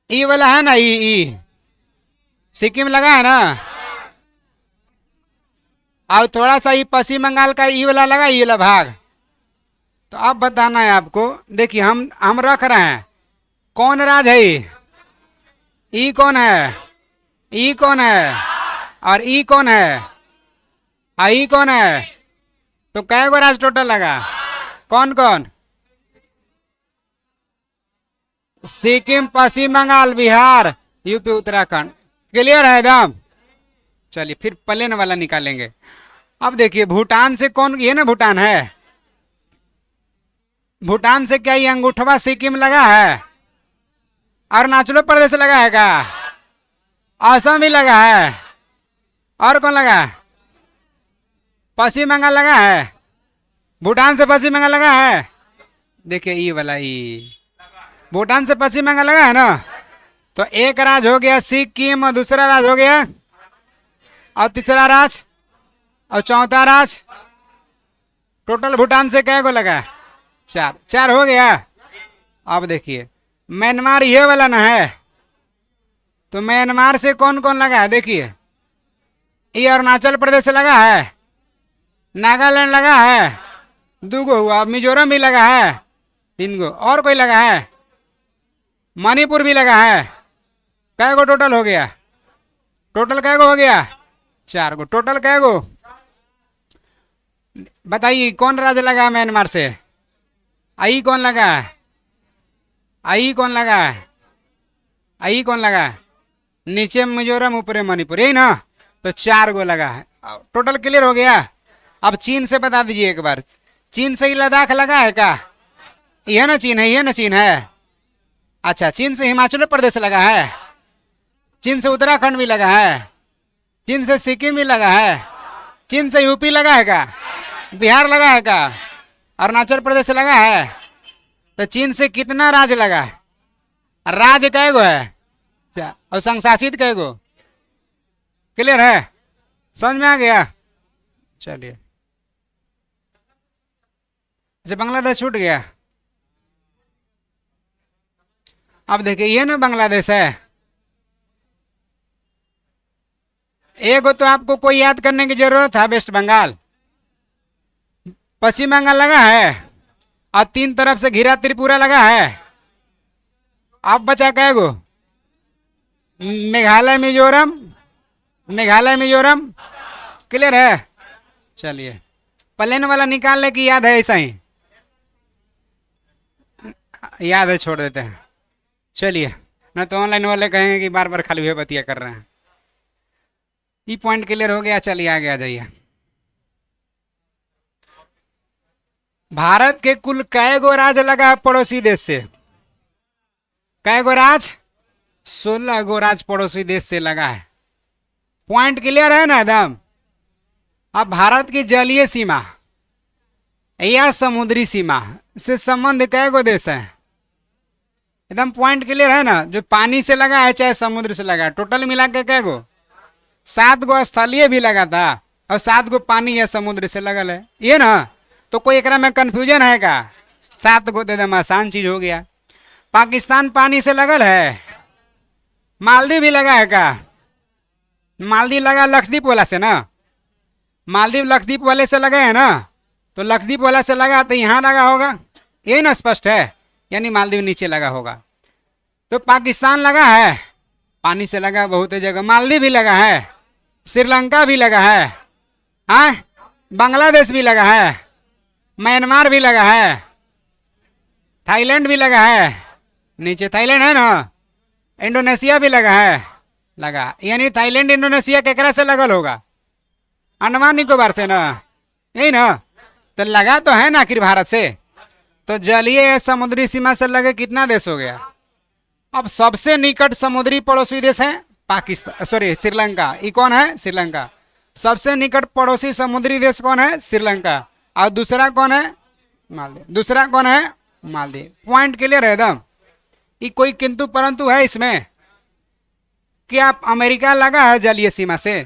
ई वाला है ना, ई सिक्किम लगा है ना। और थोड़ा सा ये पश्चिम बंगाल का ई वाला लगा, ये वाला भाग। तो अब बताना है आपको। देखिए हम रख रहे हैं कौन राज है? ई कौन है? ई कौन है? और ई कौन है? ई कौन है? तो कै गो राज टोटल लगा? कौन कौन? सिक्किम, पश्चिम बंगाल, बिहार, यूपी, उत्तराखंड। क्लियर है एकदम। चलिए फिर प्लेन वाला निकालेंगे। अब देखिए भूटान से कौन, ये ना भूटान है, भूटान से क्या ये अंगूठवा सिक्किम लगा है? अरुणाचल प्रदेश लगा है क्या? असम भी लगा है। और कौन लगा है? पश्चिम बंगाल लगा है। भूटान से पश्चिम बंगाल लगा है। देखिए ये वाला, ये भूटान से पश्चिम बंगाल लगा है ना। तो एक राज्य हो गया सिक्किम, और दूसरा राज्य हो गया, और तीसरा राज्य, और चौथा राज्य। टोटल भूटान से क्या को लगा? चार। चार हो गया। अब देखिए म्यांमार ये वाला ना है, तो म्यांमार से कौन कौन लगा है? देखिए ये अरुणाचल प्रदेश लगा है, नागालैंड लगा है, 2 गो हुआ, मिजोरम भी लगा है, 3 गो, और कोई लगा है? मणिपुर भी लगा है। कै गो टोटल हो गया? टोटल कै गो हो गया? 4 गो। टोटल कै गो बताइए? कौन राज्य लगा है म्यांमार से? आई कौन लगा है? आई कौन लगा है? आई कौन लगा है? नीचे मिजोरम, ऊपर मणिपुर, यही ना। तो 4 गो लगा है। टोटल क्लियर हो गया। अब चीन से बता दीजिए एक बार, चीन से ही लद्दाख लगा है क्या? यह ना चीन है, यह ना चीन है। अच्छा, चीन से हिमाचल प्रदेश लगा है, चीन से उत्तराखंड भी लगा है, चीन से सिक्किम भी लगा है, चीन से यूपी लगा है क्या? बिहार लगा है क्या? अरुणाचल प्रदेश लगा है। तो चीन से कितना राज्य लगा है? राज्य कै गो है? और संघ शासित कै गो? क्लियर है? समझ में आ गया? चलिए। अच्छा, बांग्लादेश छूट गया। अब देखिए ये ना बांग्लादेश है। एक तो आपको कोई याद करने की जरूरत है, वेस्ट बंगाल। पश्चिम बंगाल लगा है, और 3 तरफ से घिरा त्रिपुरा लगा है। अब बचा कै गो? मेघालय, मिजोरम, मेघालय, मिजोरम। क्लियर है? चलिए प्लेन वाला निकालने की याद है? ऐसा ही याद है, छोड़ देते हैं। चलिए, ना तो ऑनलाइन वाले कहेंगे कि बार बार खाली हुए बतिया कर रहे हैं। ये पॉइंट क्लियर हो गया। चलिए आगे आ जाइए। भारत के कुल कै गो राज्य लगा है पड़ोसी देश से? कै गो राज्य? 16 गो राज्य पड़ोसी देश से लगा है। पॉइंट क्लियर है ना एकदम? अब भारत की जलीय सीमा या समुद्री सीमा से संबंध कै गो देश है? एकदम पॉइंट क्लियर है ना? जो पानी से लगा है चाहे समुद्र से लगा है, टोटल मिला के कै गो? 7 गो स्थलीय भी लगा था, और 7 गो पानी या समुद्र से लगल है, ये ना। तो कोई एकरा में कंफ्यूजन है का? 7 गो तो एकदम आसान चीज हो गया। पाकिस्तान पानी से लगल है। मालदीव भी लगा है का? मालदीव लगा लक्षद्वीप वाला से ना। मालदीव लक्षद्वीप वाले से लगे है ना, तो लक्षद्वीप वाला से लगा तो यहाँ लगा होगा, यही ना स्पष्ट है। यानी मालदीव नीचे लगा होगा। तो पाकिस्तान लगा है, पानी से लगा बहुत जगह। मालदीव भी लगा है, श्रीलंका भी लगा है, हाँ, बांग्लादेश भी लगा है, म्यांमार भी लगा है, थाईलैंड भी लगा है, नीचे थाईलैंड है ना, इंडोनेशिया भी लगा है। लगा यानी थाईलैंड इंडोनेशिया केकरा से लगल होगा? अंडमान निकोबार से ना, यही ना। तो लगा तो है ना आखिर भारत से। तो जलीय समुद्री सीमा से लगे कितना देश हो गया? अब सबसे निकट समुद्री पड़ोसी देश है पाकिस्तान, सॉरी श्रीलंका। ये कौन है? श्रीलंका। सबसे निकट पड़ोसी समुद्री देश कौन है? श्रीलंका। और दूसरा कौन है? मालदीव। दूसरा कौन है? मालदीव। पॉइंट क्लियर है एकदम? ये कोई किंतु परंतु है इसमें? क्या अमेरिका लगा है जलीय सीमा से?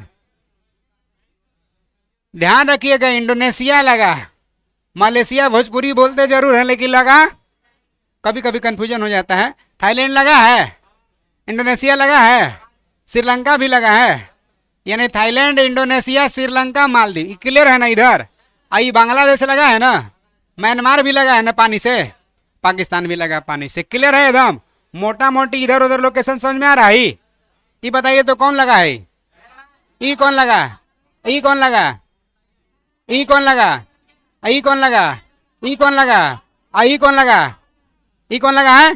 ध्यान रखिएगा, इंडोनेशिया लगा, मलेशिया भोजपुरी बोलते जरूर है लेकिन लगा, कभी कभी कंफ्यूजन हो जाता है। थाईलैंड लगा है, इंडोनेशिया लगा है, श्रीलंका भी लगा है। यानी Thailand, Indonesia, Sri Lanka, Maldives. Clear है ना? इधर आई बांग्लादेश लगा है ना, म्यांमार भी लगा है ना पानी से, पाकिस्तान भी लगा पानी से। क्लियर है एकदम? मोटा मोटी इधर उधर लोकेशन समझ में आ रहा है? ये बताइए तो कौन लगा है? ई कौन लगा? ई कौन लगा? ई कौन लगा? ई कौन लगा? ई कौन लगा? ई कौन लगा? ई कौन लगा है?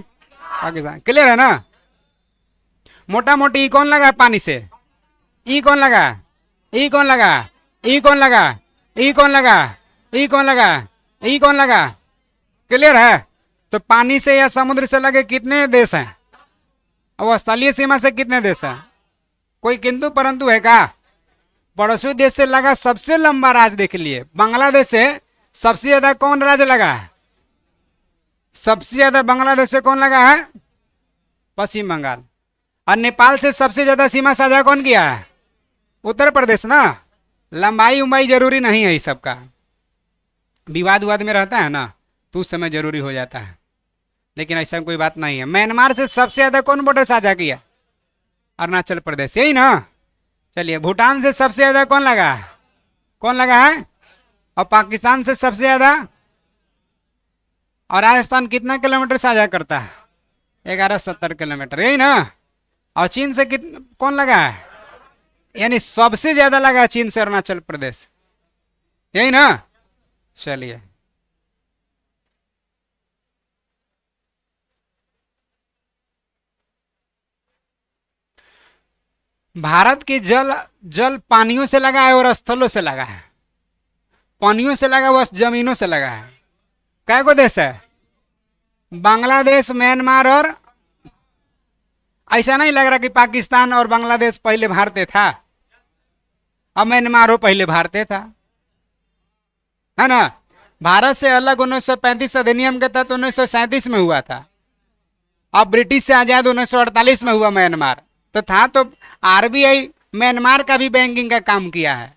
पाकिस्तान। क्लियर है ना? मोटा मोटी ई कौन लगा है पानी से? ई कौन लगा? ई कौन लगा? ई कौन लगा? ई कौन लगा? ई कौन लगा? ई कौन लगा? क्लियर है? तो पानी से या समुद्र से लगे कितने देश हैं? और स्थलीय सीमा से कितने देश हैं? कोई किंतु परंतु है का? पड़ोसी देश से लगा सबसे लंबा राज्य देख लिए, बांग्लादेश से सबसे ज्यादा कौन राज्य लगा है? सबसे ज्यादा बांग्लादेश से कौन लगा है? पश्चिम बंगाल। और नेपाल से सबसे ज्यादा सीमा साझा कौन किया है? उत्तर प्रदेश ना। लंबाई उम्बाई जरूरी नहीं है इस सब का, विवाद विवाद में रहता है ना तो उस समय जरूरी हो जाता है, लेकिन ऐसा कोई बात नहीं है। म्यांमार से सबसे ज्यादा कौन बॉर्डर साझा किया? अरुणाचल प्रदेश, यही ना। चलिए, भूटान से सबसे ज्यादा कौन लगा? कौन लगा है? और पाकिस्तान से सबसे ज्यादा? और राजस्थान कितना किलोमीटर साझा करता है? 1170 किलोमीटर, यही ना। और चीन से कितना कौन लगा है? यानी सबसे ज्यादा लगा है चीन से अरुणाचल प्रदेश, यही ना। चलिए, भारत की जल जल पानियों से लगा है और स्थलों से लगा है। पानियों से लगा हुआ, जमीनों से लगा है। कै को देश है? बांग्लादेश, म्यांमार और ऐसा नहीं लग रहा कि पाकिस्तान और बांग्लादेश पहले भारतीय था, अब म्यांमार हो पहले भारतीय था, है ना। भारत से अलग 1935 अधिनियम के तहत 1937 में हुआ था। अब ब्रिटिश से आजाद 1948 में हुआ म्यांमार, तो था तो आरबीआई म्यांमार का भी बैंकिंग का काम किया है,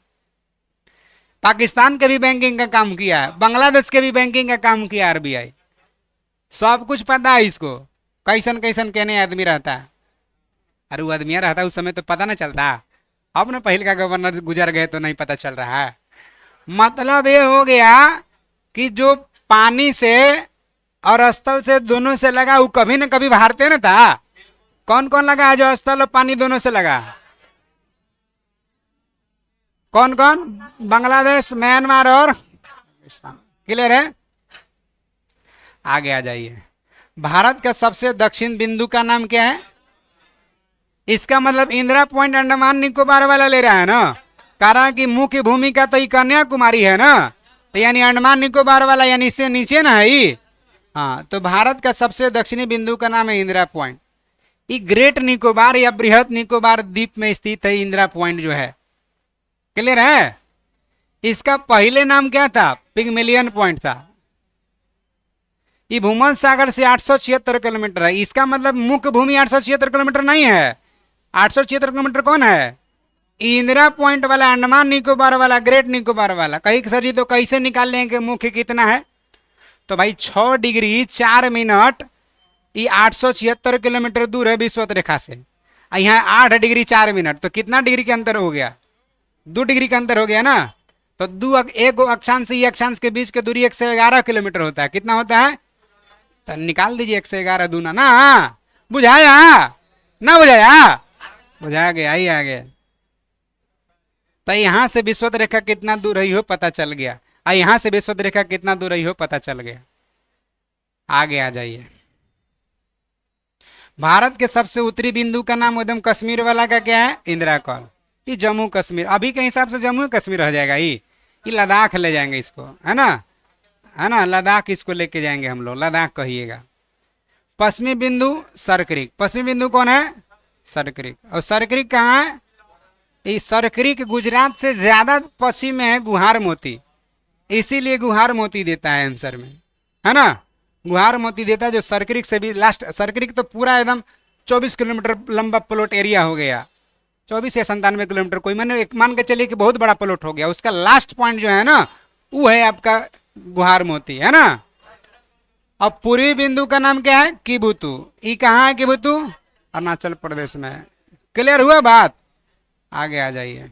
पाकिस्तान के भी बैंकिंग का काम किया है, बांग्लादेश के भी बैंकिंग का काम किया आरबीआई। सब कुछ पता है इसको, कैसन कैसन कहने आदमी रहता है। अरे वो आदमी रहता उस समय तो पता नहीं चलता, अब ना पहले का गवर्नर गुजर गए तो नहीं पता चल रहा है। मतलब ये हो गया कि जो पानी से और स्थल से दोनों से लगा वो कभी न कभी भारतीय न था। कौन कौन लगा है जो स्थल और पानी दोनों से लगा? कौन कौन? बांग्लादेश, म्यांमार और पाकिस्तान। क्लियर है? आगे आ जाइए। भारत का सबसे दक्षिण बिंदु का नाम क्या है? इसका मतलब इंदिरा पॉइंट अंडमान निकोबार वाला ले रहा है ना, कारण कि मुख्य भूमिका तो कन्याकुमारी है ना, तो यानी अंडमान निकोबार वाला, यानी इससे नीचे ना है। हाँ, तो भारत का सबसे दक्षिणी बिंदु का नाम है इंदिरा पॉइंट। ये ग्रेट निकोबार या बृहद निकोबार द्वीप में स्थित है इंदिरा पॉइंट जो है। क्लियर है? इसका पहले नाम क्या था? पिगमेलियन पॉइंट था। ये भूमध्य सागर से 876 किलोमीटर है। इसका मतलब मुख्य भूमि 876 किलोमीटर नहीं है। 876 किलोमीटर कौन है? इंदिरा पॉइंट वाला, अंडमान निकोबार वाला, ग्रेट निकोबार वाला। कहीं सर जी तो कैसे निकाल लेंगे मुख्य कितना है? तो भाई 6 डिग्री 4 मिनट, ये 876 किलोमीटर दूर है विषुवत रेखा से। यहाँ 8 डिग्री 4 मिनट, तो कितना डिग्री के अंतर हो गया? 2 डिग्री का अंतर हो गया ना। तो एक अक्षांश से अक्षांश के बीच की दूरी 111 किलोमीटर होता है। कितना होता है? तो निकाल दीजिए 111 दूना ना। बुझाया ना? बुझाया? बुझा गया ही आगे। तो यहां से विषुवत रेखा कितना दूर रही हो पता चल गया, और यहां से विषुवत रेखा कितना दूर रही हो पता चल गया। आगे आ जाइए। भारत के सबसे उत्तरी बिंदु का नाम एकदम कश्मीर वाला का क्या है? इंदिरा कॉल। ये जम्मू कश्मीर, अभी के हिसाब से जम्मू कश्मीर रह जाएगा। ये लद्दाख ले जाएंगे इसको, है ना, है ना। लद्दाख इसको लेके जाएंगे हम लोग, लद्दाख कहिएगा। पश्चिमी बिंदु सरक्रिक। पश्चिमी बिंदु कौन है? सरक्रिक। और सरक्रिक कहाँ है? ये सरक्रिक गुजरात से ज्यादा पश्चिम में है गुहार मोती, इसीलिए गुहार मोती देता है आंसर में, है ना। गुहार मोती देता है जो सरक्रिक से भी लास्ट। सरक्रिक तो पूरा एकदम 24 किलोमीटर लंबा प्लॉट एरिया हो गया, 24 या 97 किलोमीटर, कोई मान के चलिए कि बहुत बड़ा प्लॉट हो गया। उसका लास्ट पॉइंट जो है ना वो है आपका गुहार मोती, है ना। अब पूर्वी बिंदु का नाम क्या है? किबुतु। ये कहाँ है किबुतु? अरुणाचल प्रदेश में। क्लियर हुआ बात? आगे आ जाइए।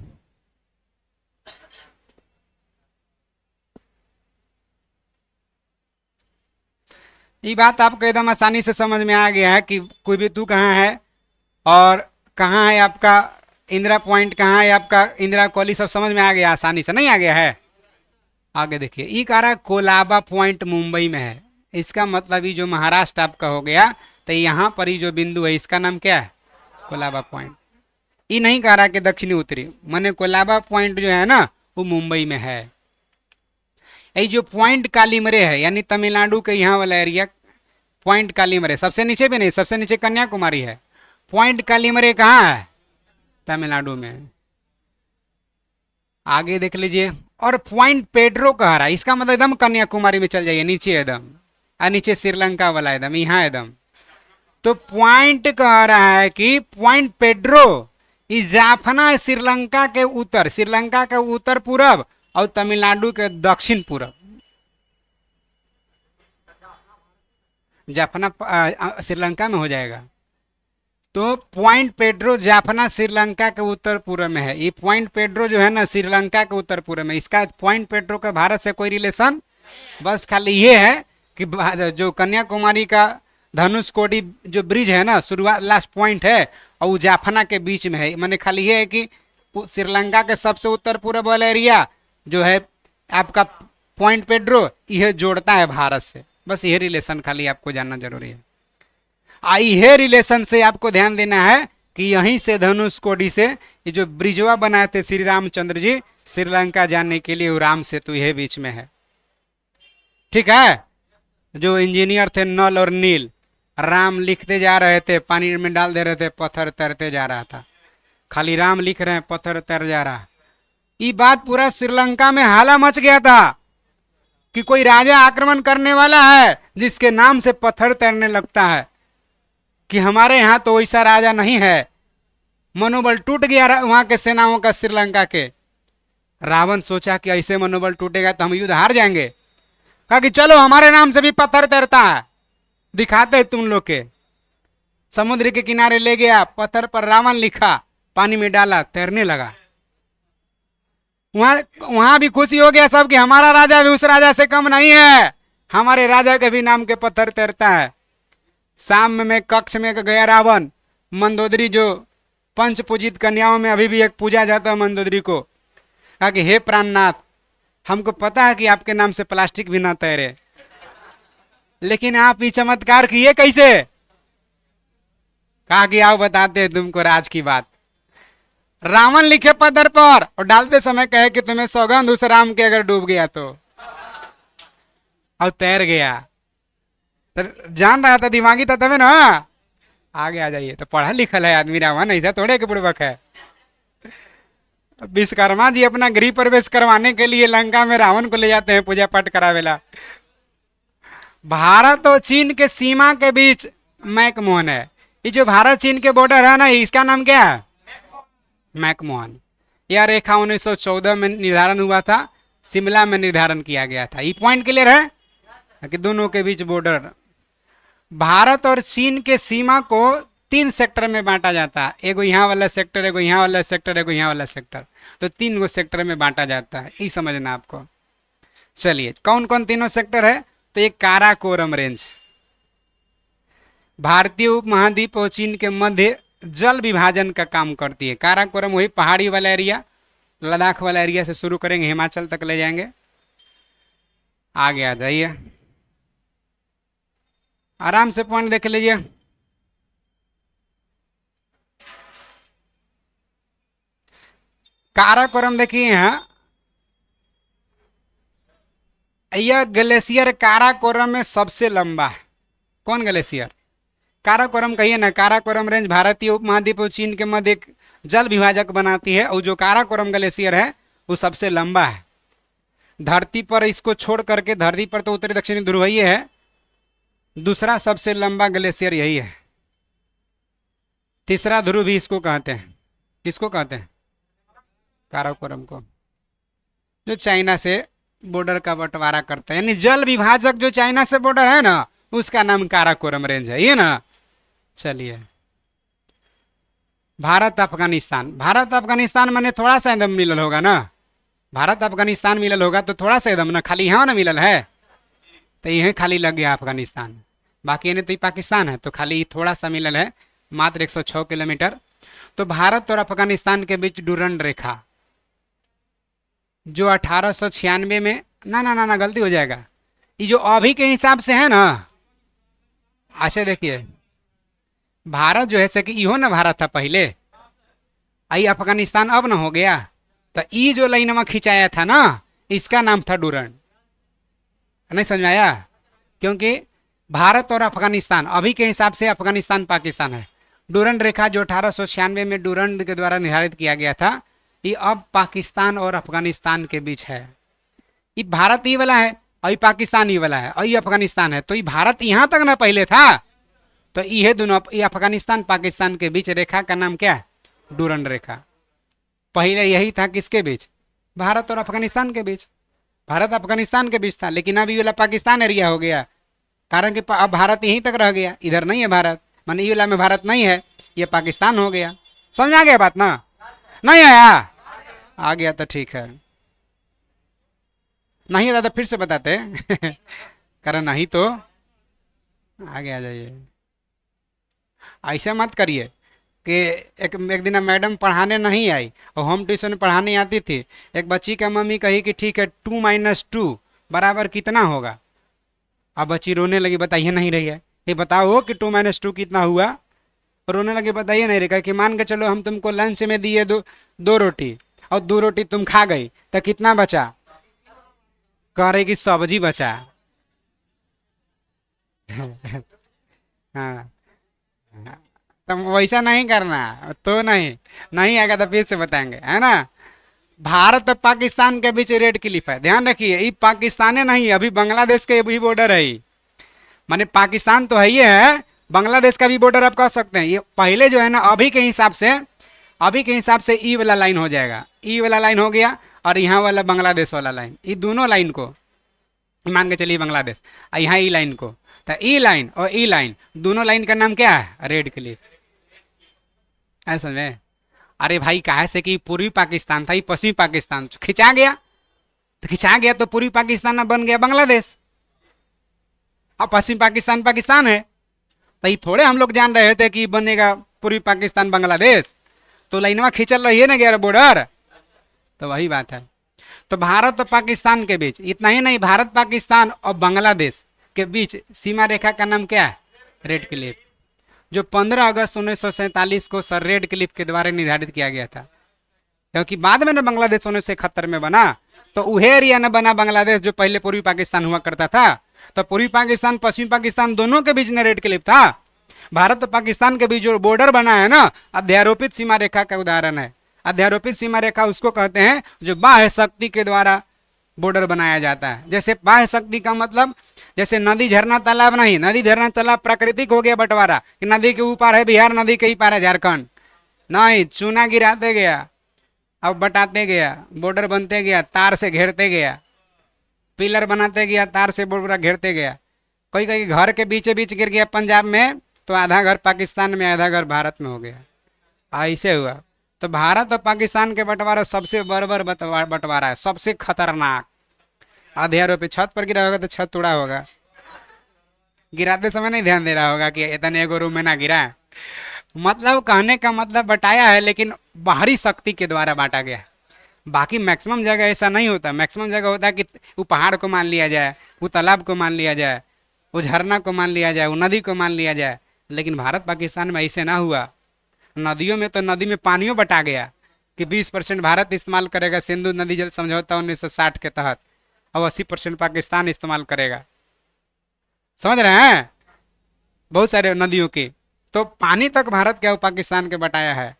ये बात आपको एकदम आसानी से समझ में आ गया है कि कोई भी तू कहाँ है और कहाँ है आपका इंदिरा पॉइंट, कहाँ है आपका इंदिरा कॉली, सब समझ में आ गया आसानी से, नहीं आ गया है? आगे देखिए। ये कह रहा है कोलाबा पॉइंट मुंबई में है। इसका मतलब ये जो महाराष्ट्र आपका हो गया तो यहाँ पर ही जो बिंदु है इसका नाम क्या है? कोलाबा पॉइंट। ये नहीं कह रहा कि दक्षिणी उत्तरी, माने कोलाबा पॉइंट जो है ना वो मुंबई में है। ये जो पॉइंट कालीमरे है यानी तमिलनाडु के यहाँ वाला एरिया पॉइंट कालीमरे, सबसे नीचे भी नहीं, सबसे नीचे कन्याकुमारी है। पॉइंट कालीमरे कहाँ है? तमिलनाडु में। आगे देख लीजिए, और पॉइंट पेड्रो कह रहा है, इसका मतलब एकदम कन्याकुमारी में चल जाइए नीचे एकदम, और नीचे श्रीलंका वाला एकदम यहाँ एकदम। तो पॉइंट कह रहा है कि पॉइंट पेड्रो इस जाफना श्रीलंका के उत्तर, श्रीलंका के उत्तर पूरब और तमिलनाडु के दक्षिण पूरब। जाफना श्रीलंका में हो जाएगा। तो पॉइंट पेड्रो जाफना श्रीलंका के उत्तर पूर्व में है। ये पॉइंट पेड्रो जो है ना श्रीलंका के उत्तर पूर्व में, इसका पॉइंट पेड्रो का भारत से कोई रिलेशन, बस खाली ये है कि जो कन्याकुमारी का धनुषकोडी जो ब्रिज है ना शुरुआत लास्ट पॉइंट है और वो जाफना के बीच में है। मैंने खाली ये है कि श्रीलंका के सबसे उत्तर पूर्व वाला एरिया जो है आपका पॉइंट पेड्रो, यह जोड़ता है भारत से। बस यह रिलेशन खाली आपको जानना जरूरी है। यह रिलेशन से आपको ध्यान देना है कि यहीं से धनुषकोडी से ये जो ब्रिजवा बनाए थे श्री रामचंद्र जी श्रीलंका जाने के लिए, वो राम सेतु यह बीच में है। ठीक है। जो इंजीनियर थे नल और नील, राम लिखते जा रहे थे, पानी में डाल दे रहे थे, पत्थर तैरते जा रहा था। खाली राम लिख रहे हैं, पत्थर तैर जा रहा। ये बात पूरा श्रीलंका में हाला मच गया था कि कोई राजा आक्रमण करने वाला है जिसके नाम से पत्थर तैरने लगता है, कि हमारे यहाँ तो वैसा राजा नहीं है। मनोबल टूट गया वहां के सेनाओं का श्रीलंका के। रावण सोचा कि ऐसे मनोबल टूटेगा तो हम युद्ध हार जाएंगे। कहा कि चलो हमारे नाम से भी पत्थर तैरता है, दिखाते हैं तुम लोग के। समुद्र के किनारे ले गया, पत्थर पर रावण लिखा, पानी में डाला, तैरने लगा। वहां भी खुशी हो गया सब कि हमारा राजा भी उस राजा से कम नहीं है, हमारे राजा के भी नाम के पत्थर तैरता है। शाम में कक्ष में गया रावण, मंदोदरी जो पंच पूजित कन्याओं में अभी भी एक पूजा जाता है मंदोदरी को। कहा कि हे प्राणनाथ, हमको पता है कि आपके नाम से प्लास्टिक भी ना तैरे, लेकिन आप ये चमत्कार किए कैसे? कहा कि आओ बताते हैं तुमको राज की बात। रावण लिखे पत्थर पर और डालते समय कहे कि तुम्हें सौगंध उस राम के अगर डूब गया तो, और तैर गया। तो जान रहा था, दिमागी था तभी ना। आगे आ जाइए। तो पढ़ा लिखल है आदमी रावण, ऐसा थोड़े के बुड़बक है। विश्वकर्मा जी अपना गृह प्रवेश करवाने के लिए लंका में रावण को ले जाते हैं पूजा पाठ करावेला। भारत और चीन के सीमा के बीच मैकमोहन है। ये जो भारत चीन के बॉर्डर है ना, इसका नाम क्या है? मैकमोहन। यह रेखा 1914 में निर्धारण हुआ था, शिमला में निर्धारण किया गया था। ये पॉइंट क्लियर है कि दोनों के बीच बॉर्डर। भारत और चीन के सीमा को 3 सेक्टर में बांटा जाता है। एगो यहाँ वाला सेक्टर, एगो यहाँ वाला सेक्टर, एगो यहाँ वाला सेक्टर। तो 3 गो सेक्टर में बांटा जाता है, ये समझना आपको। चलिए, कौन कौन तीनों सेक्टर है? तो एक काराकोरम रेंज भारतीय उपमहाद्वीप और चीन के मध्य जल विभाजन का काम करती है। काराकोरम वही पहाड़ी वाला एरिया, लद्दाख वाला एरिया से शुरू करेंगे, हिमाचल तक ले जाएंगे। आगे आ जाइए, आराम से पॉइंट देख लीजिए। काराकोरम देखिए यहाँ, यह ग्लेशियर काराकोरम में सबसे लंबा है। कौन ग्लेशियर? काराकोरम कहिए ना। काराकोरम रेंज भारतीय उपमहाद्वीप और चीन के मध्य एक जल विभाजक बनाती है, और जो काराकोरम ग्लेशियर है वो सबसे लंबा है। धरती पर इसको छोड़ करके, धरती पर तो उत्तरी दक्षिणी ध्रुव ही है, दूसरा सबसे लंबा ग्लेशियर यही है। तीसरा ध्रुव भी इसको कहते हैं। किसको कहते हैं? काराकोरम को, जो चाइना से बॉर्डर का बंटवारा करता है, यानी जल विभाजक जो चाइना से बॉर्डर है ना, उसका नाम काराकोरम रेंज है, ये ना। चलिए, भारत अफगानिस्तान। भारत अफगानिस्तान मैंने थोड़ा सा एकदम मिलल होगा ना, भारत अफगानिस्तान मिलल होगा तो थोड़ा सा एकदम ना, खाली यहाँ ना मिलल है, तो यह खाली लग गया अफगानिस्तान। बाकी इन्हें तो ये पाकिस्तान है, तो खाली थोड़ा सा मिलल है, मात्र 106 किलोमीटर। तो भारत और अफगानिस्तान के बीच डूरंड रेखा जो 1896 में, ना ना ना ना गलती हो जाएगा, ये जो अभी के हिसाब से है ना, ऐसे देखिए भारत जो है से कि इहो ना भारत था पहले, आई अफगानिस्तान अब ना हो गया। तो ई जो लाइन में खिंचाया था ना, इसका नाम था डूरंड। नहीं समझ में आया? क्योंकि भारत और अफगानिस्तान अभी के हिसाब से अफगानिस्तान पाकिस्तान है। डूरंड रेखा जो 1896 में डूरंड के द्वारा निर्धारित किया गया था, ये अब पाकिस्तान और अफगानिस्तान के बीच है। ये भारत ये वाला है और ये पाकिस्तान ये वाला है और ये अफगानिस्तान है। तो ये भारत यहाँ तक ना पहले था। तो ये दोनों, ये अफगानिस्तान पाकिस्तान के बीच रेखा का नाम क्या है? डूरंड रेखा। पहले यही था किसके बीच? भारत और अफगानिस्तान के बीच। भारत अफगानिस्तान के बीच था, लेकिन अब ये वाला पाकिस्तान एरिया हो गया। कारण कि अब भारत यहीं तक रह गया, इधर नहीं है भारत, माने ये वाला में भारत नहीं है, ये पाकिस्तान हो गया। समझ आ गया बात ना? नहीं आया? आ गया तो ठीक है, नहीं आता तो फिर से बताते कारण नहीं तो आगे आ जाइए। ऐसे मत करिए कि एक दिन मैडम पढ़ाने नहीं आई और होम ट्यूशन में पढ़ाने आती थी। एक बच्ची का मम्मी कही कि ठीक है 2 - 2 बराबर कितना होगा। अब बच्ची रोने लगी, बताइए नहीं रही है, ये बताओ कि 2 - 2 कितना हुआ। रोने लगे, बताइए नहीं रही। कि मान के चलो हम तुमको लंच में दिए दो रोटी और 2 रोटी तुम खा गई, तो कितना बचा? कह रही कि सब्जी बचा। हाँ, तो वैसा नहीं करना तो नहीं, नहीं आएगा तो फिर से बताएंगे, है ना। भारत और पाकिस्तान के बीच रेड क्लिफ है, ध्यान रखिए। ये पाकिस्तान नहीं, अभी बांग्लादेश के भी बॉर्डर है। माने पाकिस्तान तो है ही है, बांग्लादेश का भी बॉर्डर आप कह सकते हैं। ये पहले जो है ना, अभी के हिसाब से, अभी के हिसाब से ई वाला लाइन हो जाएगा, ई वाला लाइन हो गया और यहाँ वाला बांग्लादेश वाला लाइन, ये दोनों लाइन को मान के चलिए बांग्लादेश, और यहाँ ई लाइन को, तो ई लाइन और ई लाइन दोनों लाइन का नाम क्या है? Red Cliff. ऐसा में अरे भाई काहे से कि पूर्वी पाकिस्तान था, ये पश्चिमी पाकिस्तान खिंचा गया, तो खिंचा गया तो पूर्वी पाकिस्तान ना बन गया बांग्लादेश, अब पश्चिमी पाकिस्तान पाकिस्तान है। तो ये थोड़े हम लोग जान रहे थे कि बनेगा पूर्वी पाकिस्तान बांग्लादेश, तो लाइनवा खींचल रही है ना गया बॉर्डर। तो वही बात है। तो भारत और पाकिस्तान के बीच, इतना ही नहीं, भारत पाकिस्तान और बांग्लादेश के बीच सीमा रेखा का नाम क्या है? रेड क्लिफ, जो 15 अगस्त 1947 को सर रेड क्लिफ के द्वारा निर्धारित किया गया था। क्योंकि बाद में ना बांग्लादेश 1971 में बना, तो वह एरिया न बना बांग्लादेश जो पहले पूर्वी पाकिस्तान हुआ करता था। तो पूर्वी पाकिस्तान पश्चिमी पाकिस्तान दोनों के बीच में रेड क्लिफ था। भारत और पाकिस्तान के बीच जो बॉर्डर बना है ना, अध्यारोपित सीमा रेखा का उदाहरण है। अध्यारोपित सीमा रेखा उसको कहते हैं जो बाह्य शक्ति के द्वारा बॉर्डर बनाया जाता है। जैसे बाह्य शक्ति का मतलब, जैसे नदी झरना तालाब नहीं, नदी झरना तालाब प्राकृतिक हो गया बंटवारा कि नदी के ऊपर है बिहार, नदी के ही पार है झारखंड, नहीं, चूना गिराते गया, अब बटाते गया, बॉर्डर बनते गया, तार से घेरते गया, पिलर बनाते गया, तार से बॉर्डर घेरते गया। कोई कोई घर के बीचे बीच गिर गया पंजाब में, तो आधा घर पाकिस्तान में आधा घर भारत में हो गया। ऐसे हुआ। तो भारत और पाकिस्तान के बंटवारा सबसे बर्बर बंटवारा है, सबसे खतरनाक। अध्यारों पे छत पर गिरा होगा तो छत उड़ा होगा, गिराते समय नहीं ध्यान दे रहा होगा कि इतने एगो रूम में ना गिरा है। मतलब कहने का मतलब बटाया है, लेकिन बाहरी शक्ति के द्वारा बांटा गया। बाकी मैक्सिमम जगह ऐसा नहीं होता। मैक्सिमम जगह होता है कि वो पहाड़ को मान लिया जाए, वो तालाब को मान लिया जाए, वो झरना को मान लिया जाए, वो नदी को मान लिया जाए। लेकिन भारत पाकिस्तान में ऐसे ना हुआ। नदियों में तो नदी में पानियों बटा गया कि 20% भारत इस्तेमाल करेगा सिंधु नदी जल समझौता 1960 के तहत, और 80% पाकिस्तान इस्तेमाल करेगा। समझ रहे हैं? बहुत सारे नदियों की तो पानी तक भारत क्या पाकिस्तान के बटाया है।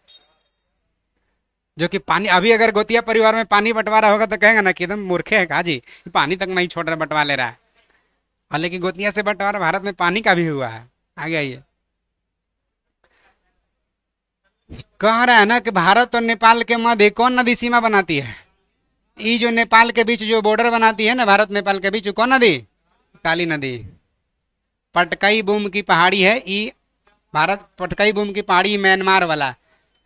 जो कि पानी अभी अगर गोतिया परिवार में पानी बंटवारा होगा तो कहेगा ना कि एकदम मूर्खे है काजी, पानी तक नहीं छोड़ रहा, बंटवा ले रहा है। और लेकिन गोतिया से बंटवारा भारत में पानी का भी हुआ है। आगे आइए। कह रहा है ना कि भारत और नेपाल के मध्य कौन नदी सीमा बनाती है? ये जो नेपाल के बीच जो बॉर्डर बनाती है ना, भारत नेपाल के बीच, कौन नदी? काली नदी। पटकाई बूम की पहाड़ी है ये, भारत पटकाई बूम की पहाड़ी म्यांमार वाला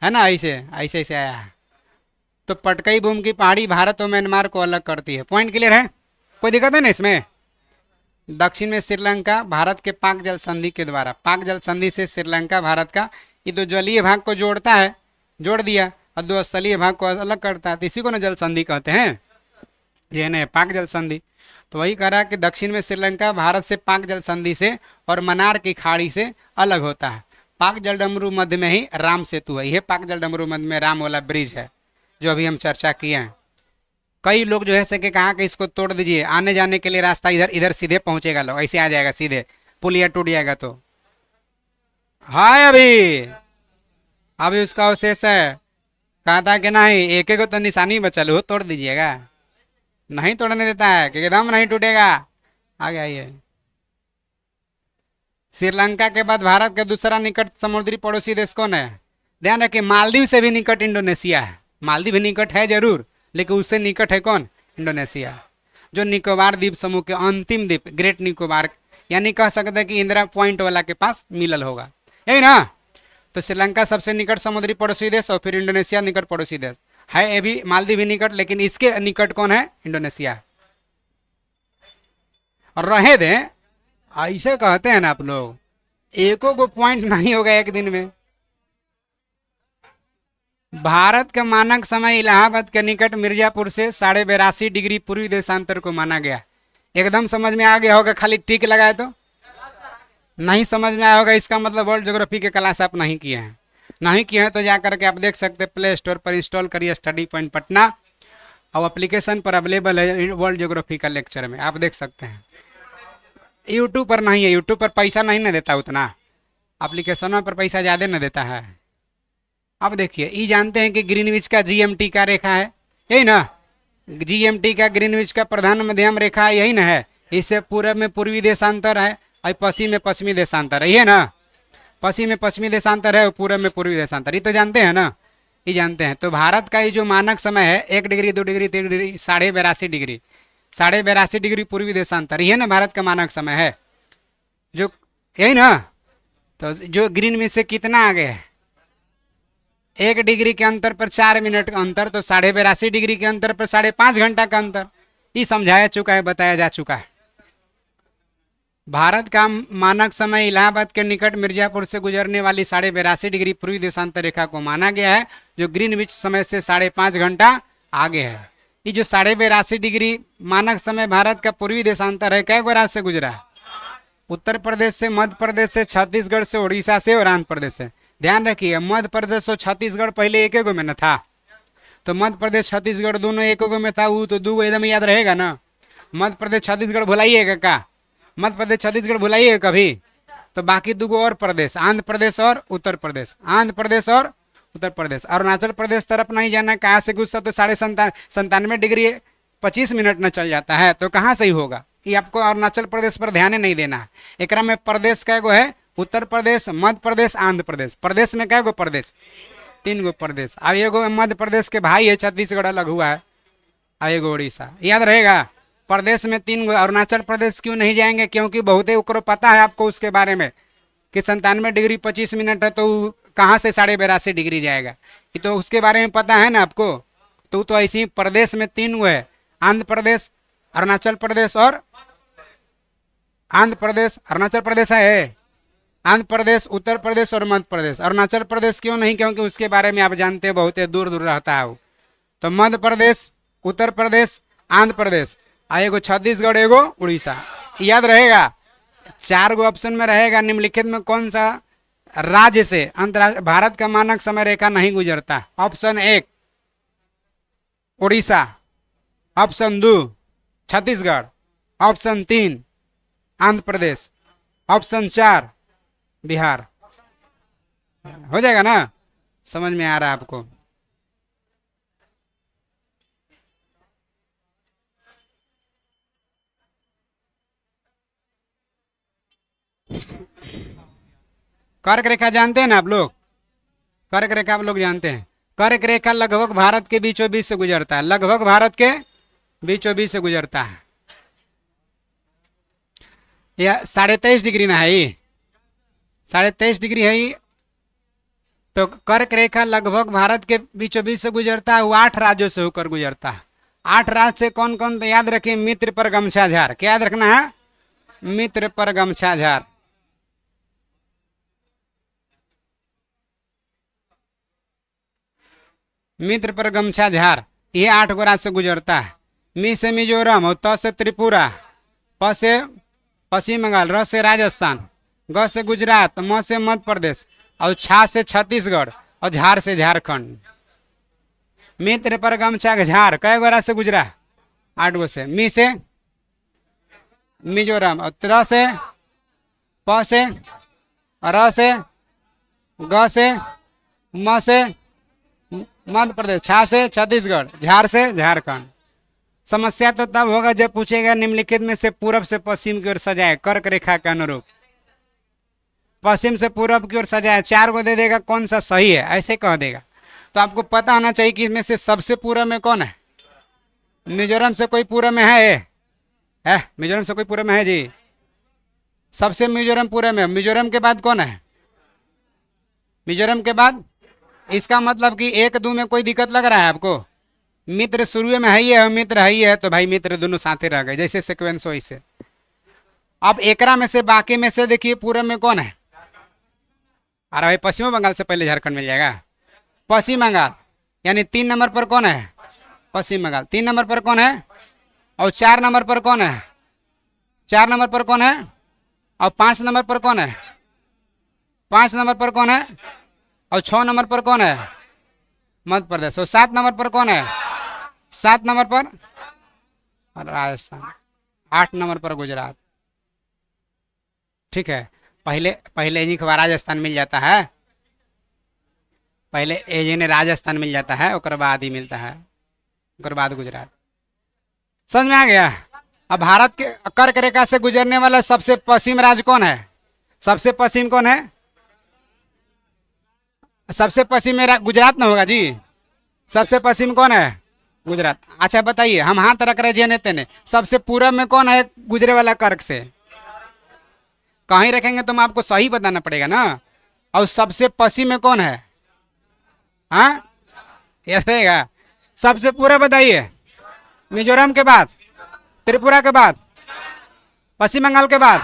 है ना, ऐसे ऐसे ऐसे आया है। तो पटकाई बूम की पहाड़ी भारत और म्यांमार को अलग करती है। पॉइंट क्लियर है? कोई दिक्कत है ना इसमें? दक्षिण में श्रीलंका भारत के पाक जल संधि के द्वारा, पाक जल संधि से श्रीलंका भारत का, ये दो जलीय भाग को जोड़ता है, जोड़ दिया, और दो स्थलीय भाग को अलग करता है, तो इसी को ना जल संधि कहते हैं। ये ना पाक जल संधि। तो वही कह रहा है कि दक्षिण में श्रीलंका भारत से पाक जल संधि से और मन्नार की खाड़ी से अलग होता है। पाक जलडमरू मध्य में ही राम सेतु है। यह पाक जलडमरू मध्य में राम वाला ब्रिज है जो अभी हम चर्चा किए हैं। कई लोग जो है सके कहा कि इसको तोड़ दीजिए, आने जाने के लिए रास्ता इधर इधर सीधे पहुंचेगा, लोग ऐसे आ जाएगा सीधे, पुलिया टूट जाएगा। तो हाय अभी उसका अवशेष है। कहा था कि नहीं, एक एक तो निशानी बचल हो, तोड़ दीजिएगा। नहीं तोड़ने देता है कि एकदम नहीं टूटेगा। आगे आइए। श्रीलंका के बाद भारत का दूसरा निकट समुद्री पड़ोसी देश कौन है? ध्यान रखिए, मालदीव से भी निकट इंडोनेशिया है। मालदीव भी निकट है जरूर, लेकिन उससे निकट है कौन? इंडोनेशिया, जो निकोबार द्वीप समूह के अंतिम द्वीप ग्रेट निकोबार, यानी कह सकते हैं कि इंदिरा पॉइंट वाला के पास मिलल होगा, यही ना। तो श्रीलंका सबसे निकट समुद्री पड़ोसी देश और फिर इंडोनेशिया निकट पड़ोसी देश है। ये भी मालदीव भी निकट, लेकिन इसके निकट कौन है? इंडोनेशिया। और रहे दें, ऐसे कहते हैं ना आप लोग, एको को पॉइंट नहीं होगा एक दिन में। भारत का मानक समय इलाहाबाद के निकट मिर्जापुर से 82.5 डिग्री पूर्वी देशांतर को माना गया। एकदम समझ में आ गया होगा, खाली टिक लगाए तो नहीं समझ में आया होगा। इसका मतलब वर्ल्ड ज्योग्राफी के क्लास आप नहीं किए हैं। नहीं किए हैं तो जाकर के आप देख सकते हैं, प्ले स्टोर पर इंस्टॉल करिए स्टडी पॉइंट पटना, और एप्लीकेशन पर अवेलेबल है वर्ल्ड ज्योग्राफी का लेक्चर में, आप देख सकते हैं। यूट्यूब पर नहीं है, यूट्यूब पर पैसा नहीं ना देता उतना, एप्लीकेशनों पर पैसा ज़्यादा न देता है। अब देखिए, ये जानते हैं कि ग्रीनविच का जीएमटी का रेखा है, यही ना। जीएमटी का ग्रीनविच का प्रधान मध्यम रेखा यही ना है। इससे पूर्व में पूर्वी देशांतर है और पश्चिम में पश्चिमी देशांतर है, ये ना। पश्चिम में पश्चिमी देशांतर है और पूर्व में पूर्वी देशांतर, ये तो जानते हैं ना, ये जानते हैं। तो भारत का ये जो मानक समय है 1 degree 2 degree 3 degree 82.5 degree 82.5 degree पूर्वी देशांतर, ये ना भारत का मानक समय है, जो यही ना। तो जो ग्रीनविच से कितना आगे है? 1 डिग्री के अंतर पर 4 मिनट का अंतर, तो 82.5 डिग्री के अंतर पर 5.5 घंटा का अंतर। ये समझाया चुका है, बताया जा चुका है। भारत का मानक समय इलाहाबाद के निकट मिर्जापुर से गुजरने वाली 82.5 डिग्री पूर्वी देशांतर रेखा को माना गया है, जो ग्रीनविच समय से 5.5 घंटा आगे है। ये जो 82.5 डिग्री मानक समय भारत का पूर्वी देशांतर है, कै गो राज्य से गुजरा है? उत्तर प्रदेश से, मध्य प्रदेश से, छत्तीसगढ़ से, उड़ीसा से और आंध्र प्रदेश से। ध्यान रखिए, मध्य प्रदेश और छत्तीसगढ़ पहले एक गो में न था, तो मध्य प्रदेश छत्तीसगढ़ दोनों एक गो में था, वो तो 2 एकदम याद रहेगा ना। मध्य प्रदेश छत्तीसगढ़ भुलाइएगा का? मध्य प्रदेश छत्तीसगढ़ भुलाइएगा कभी? तो बाकी 2 और प्रदेश, आंध्र प्रदेश और उत्तर प्रदेश, आंध्र प्रदेश और उत्तर प्रदेश। अरुणाचल प्रदेश तरफ नहीं जाना, कहाँ से गुस्सा तो 97 डिग्री 25 मिनट में चल जाता है, तो कहाँ सही होगा? ये आपको अरुणाचल प्रदेश पर ध्यान नहीं देना है। एक में प्रदेश कै गो है? उत्तर प्रदेश, मध्य प्रदेश, आंध्र प्रदेश। प्रदेश में कै गो प्रदेश? 3 गो प्रदेश। अब एगो मध्य प्रदेश के भाई है, छत्तीसगढ़ अलग हुआ है, और एगो उड़ीसा, याद रहेगा। प्रदेश में 3 गो। अरुणाचल प्रदेश क्यों नहीं जाएंगे? क्योंकि बहुत ही पता है आपको उसके बारे में कि 97 डिग्री 25 मिनट है, तो कहाँ से 82.5 डिग्री जाएगा, ये तो उसके बारे में पता है ना आपको। तो ऐसे ही प्रदेश में 3 गो है, आंध्र प्रदेश, अरुणाचल प्रदेश और आंध्र प्रदेश। अरुणाचल प्रदेश है, आंध्र प्रदेश, उत्तर प्रदेश और मध्य प्रदेश। अरुणाचल प्रदेश क्यों नहीं? क्योंकि उसके बारे में आप जानते हैं, बहुत दूर दूर रहता है वो। तो मध्य प्रदेश, उत्तर प्रदेश, आंध्र प्रदेश, एगो छत्तीसगढ़, एगो उड़ीसा, याद रहेगा। 4 गो ऑप्शन में रहेगा, निम्नलिखित में कौन सा राज्य से अंतर्राष्ट्रीय भारत का मानक समय रेखा नहीं गुजरता? Option 1 Orissa, option 2 Chhattisgarh, option 3 Andhra Pradesh, option 4 Bihar. हो जाएगा ना? समझ में आ रहा है आपको? कर्क रेखा जानते हैं ना आप लोग? कर्क रेखा आप लोग जानते हैं? कर्क रेखा लगभग भारत के बीचों बीच से गुजरता है, लगभग भारत के बीचों बीच से गुजरता है। यह 23.5 डिग्री ना है, ये 23.5 डिग्री है ये। तो कर्क रेखा लगभग भारत के बीचों बीच से गुजरता है, वो 8 राज्यों से होकर गुजरता है। 8 राज्य से कौन कौन? तो याद रखिए, मित्र पर गमछा झार। क्या याद रखना है? मित्र पर गमछा झार। मित्र पर गमछा झार, ये 8 गो राज्य से गुजरता है। मी से मिजोरम, और त से त्रिपुरा, प से पश्चिम बंगाल, र से राजस्थान, ग से गुजरात, म से मध्य प्रदेश, और छा से छत्तीसगढ़ और झार से झारखंड। मित्र पर गमछा झार कई गो से गुजरा? 8 गो से। मी से मिजोरम और त्र से प से र से ग से म से मध्य प्रदेश, छा से छत्तीसगढ़, झार से झारखंड। समस्या तो तब होगा जब पूछेगा निम्नलिखित में से पूरब से पश्चिम की ओर सजाए कर्क रेखा के अनुरूप। पश्चिम से पूरब की ओर सजाए 4 को दे देगा, कौन सा सही है ऐसे कह देगा। तो आपको पता होना चाहिए कि इसमें से सबसे पूरब में कौन है। मिजोरम से कोई पूरब में है मिजोरम से कोई पूरब में है जी? सबसे मिजोरम पूरब में। मिजोरम के बाद कौन है? मिजोरम के बाद? इसका मतलब कि 1-2 में कोई दिक्कत लग रहा है आपको? मित्र शुरू में है ही है, मित्र है ही है, तो भाई मित्र दोनों साथे रह गए, जैसे सीक्वेंस हो इसे। अब एकरा में से बाकी में से देखिए पूरब में कौन है? अरे भाई पश्चिम बंगाल से पहले झारखंड मिल जाएगा। पश्चिम बंगाल यानी 3 नंबर पर कौन है? पश्चिम बंगाल। 3 नंबर पर कौन है? और 4 नंबर पर कौन है? 4 नंबर पर कौन है? और 5 नंबर पर कौन है? 5 नंबर पर कौन है? और 6 नंबर पर कौन है? मध्य प्रदेश। और 7 नंबर पर कौन है? 7 नंबर पर राजस्थान। 8 नंबर पर गुजरात। ठीक है, पहले जी को राजस्थान मिल जाता है, पहले एजे ने राजस्थान मिल जाता है, उसके बाद ही मिलता है, उसके बाद गुजरात। समझ में आ गया? अब भारत के कर्क रेखा से गुजरने वाला सबसे पश्चिम राज्य कौन है? सबसे पश्चिम कौन है? सबसे पश्चिम में गुजरात ना होगा जी? सबसे पश्चिम कौन है? गुजरात। अच्छा बताइए, हम हाथ रख रहे जेने तेने, सबसे पूरब में कौन है गुजरे वाला कर्क से? कहीं रखेंगे तो आपको सही बताना पड़ेगा ना। और सबसे पश्चिम में कौन है? हाँ याद रहेगा। सबसे पूरा बताइए। मिजोरम के बाद, त्रिपुरा के बाद, पश्चिम बंगाल के बाद,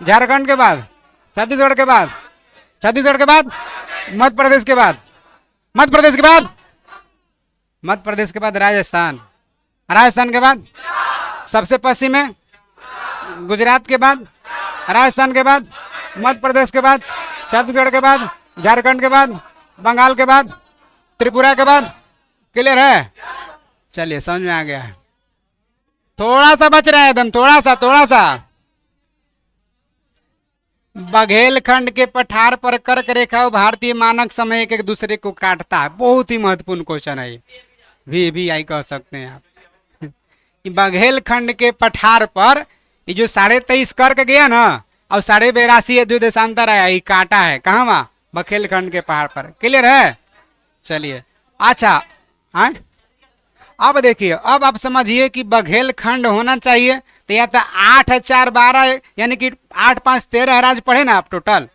झारखंड के बाद, छत्तीसगढ़ के बाद, छत्तीसगढ़ के बाद मध्य प्रदेश के बाद, मध्य प्रदेश के बाद, मध्य प्रदेश के बाद राजस्थान, राजस्थान के बाद सबसे पश्चिम में गुजरात के बाद, राजस्थान के बाद, मध्य प्रदेश के बाद, छत्तीसगढ़ के बाद, झारखंड के बाद, बंगाल के बाद, त्रिपुरा के बाद। क्लियर है? चलिए समझ में आ गया। थोड़ा सा बच रहा है एकदम, थोड़ा सा। बघेलखंड के पठार पर कर्क रेखा और भारतीय मानक समय एक दूसरे को काटता है। बहुत ही महत्वपूर्ण क्वेश्चन है ये, भी आई कह सकते हैं आप। बघेलखंड के पठार पर ये जो 23.5 कर्क गया ना, और 82.5 जो देशांतर आया, ये काटा है कहाँ? वहाँ बघेलखंड के पहाड़ पर। क्लियर है? चलिए अच्छा हाँ, अब देखिए, अब आप समझिए कि बघेलखंड होना चाहिए तो या तो 8 4 12 यानी कि 8 5 13 राज्य पढ़े ना आप टोटल,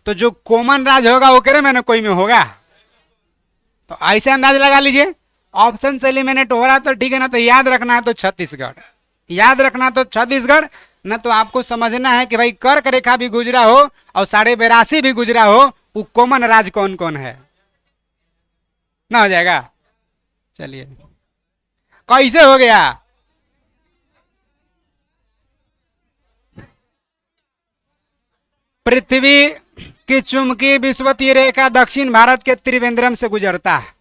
तो जो कॉमन राज्य होगा वो करे मैंने कोई में होगा, तो ऐसे अंदाज लगा लीजिए। ऑप्शन से एलिमिनेट हो रहा तो ठीक है ना, तो याद रखना है तो छत्तीसगढ़, याद रखना तो छत्तीसगढ़, न तो आपको समझना है कि भाई कर्क रेखा भी गुजरा हो और 82.5 भी गुजरा हो, वो कॉमन राज्य कौन कौन है ना, हो जाएगा। चलिए कैसे हो गया? पृथ्वी की चुंबकीय विषुवतीय रेखा दक्षिण भारत के त्रिवेंद्रम से गुजरता है।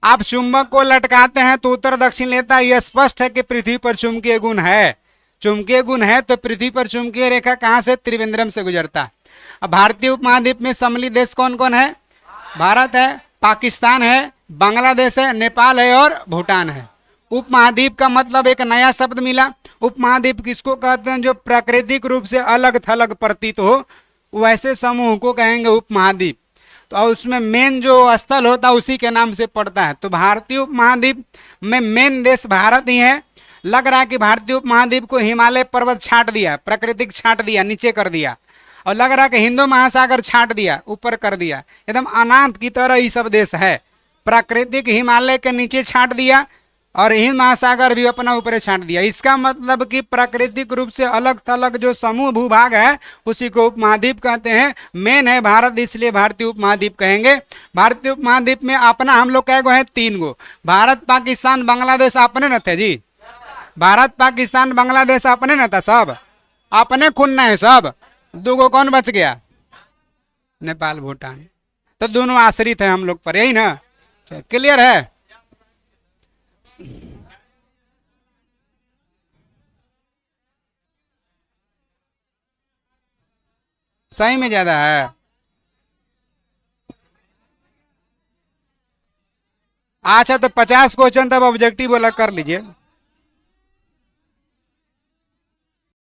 आप चुंबक को लटकाते हैं तो उत्तर दक्षिण लेता है। यह स्पष्ट है कि पृथ्वी पर चुंबकीय गुण है, चुंबकीय गुण है तो पृथ्वी पर चुंबकीय रेखा कहां से? त्रिवेंद्रम से गुजरता है। अब भारतीय उपमहाद्वीप में सम्मिलित देश कौन कौन है? भारत है, पाकिस्तान है, बांग्लादेश है, नेपाल है और भूटान है। उपमहाद्वीप का मतलब एक नया शब्द मिला। उपमहाद्वीप किसको कहते हैं? जो प्राकृतिक रूप से अलग थलग प्रतीत हो, वैसे समूह को कहेंगे उपमहाद्वीप। तो उसमें मेन जो स्थल होता है उसी के नाम से पड़ता है। तो भारतीय उपमहाद्वीप में मेन देश भारत ही है। लग रहा है कि भारतीय उपमहाद्वीप को हिमालय पर्वत छाट दिया, प्राकृतिक छाट दिया, नीचे कर दिया, और लग रहा है कि हिंदू महासागर छाट दिया, ऊपर कर दिया। एकदम अनाथ की तरह ये सब देश है। प्राकृतिक हिमालय के नीचे छाट दिया और हिंद महासागर भी अपना ऊपर छाट दिया। इसका मतलब कि प्राकृतिक रूप से अलग थलग जो समूह भूभाग है उसी को उपमहाद्वीप कहते हैं। मेन है भारत, इसलिए भारतीय उपमहाद्वीप कहेंगे। भारतीय उपमहाद्वीप में अपना हम लोग कै गो है? 3 गो। भारत, पाकिस्तान, बांग्लादेश अपने न थे जी। भारत, पाकिस्तान, बांग्लादेश अपने न था, सब अपने खून न है सब। 2 गो कौन बच गया? नेपाल, भूटान। तो दोनों आश्रित है हम लोग पर, यही ना? क्लियर है? सही में ज्यादा है। अच्छा, तो 50 क्वेश्चन तब ऑब्जेक्टिव वाला कर लीजिए।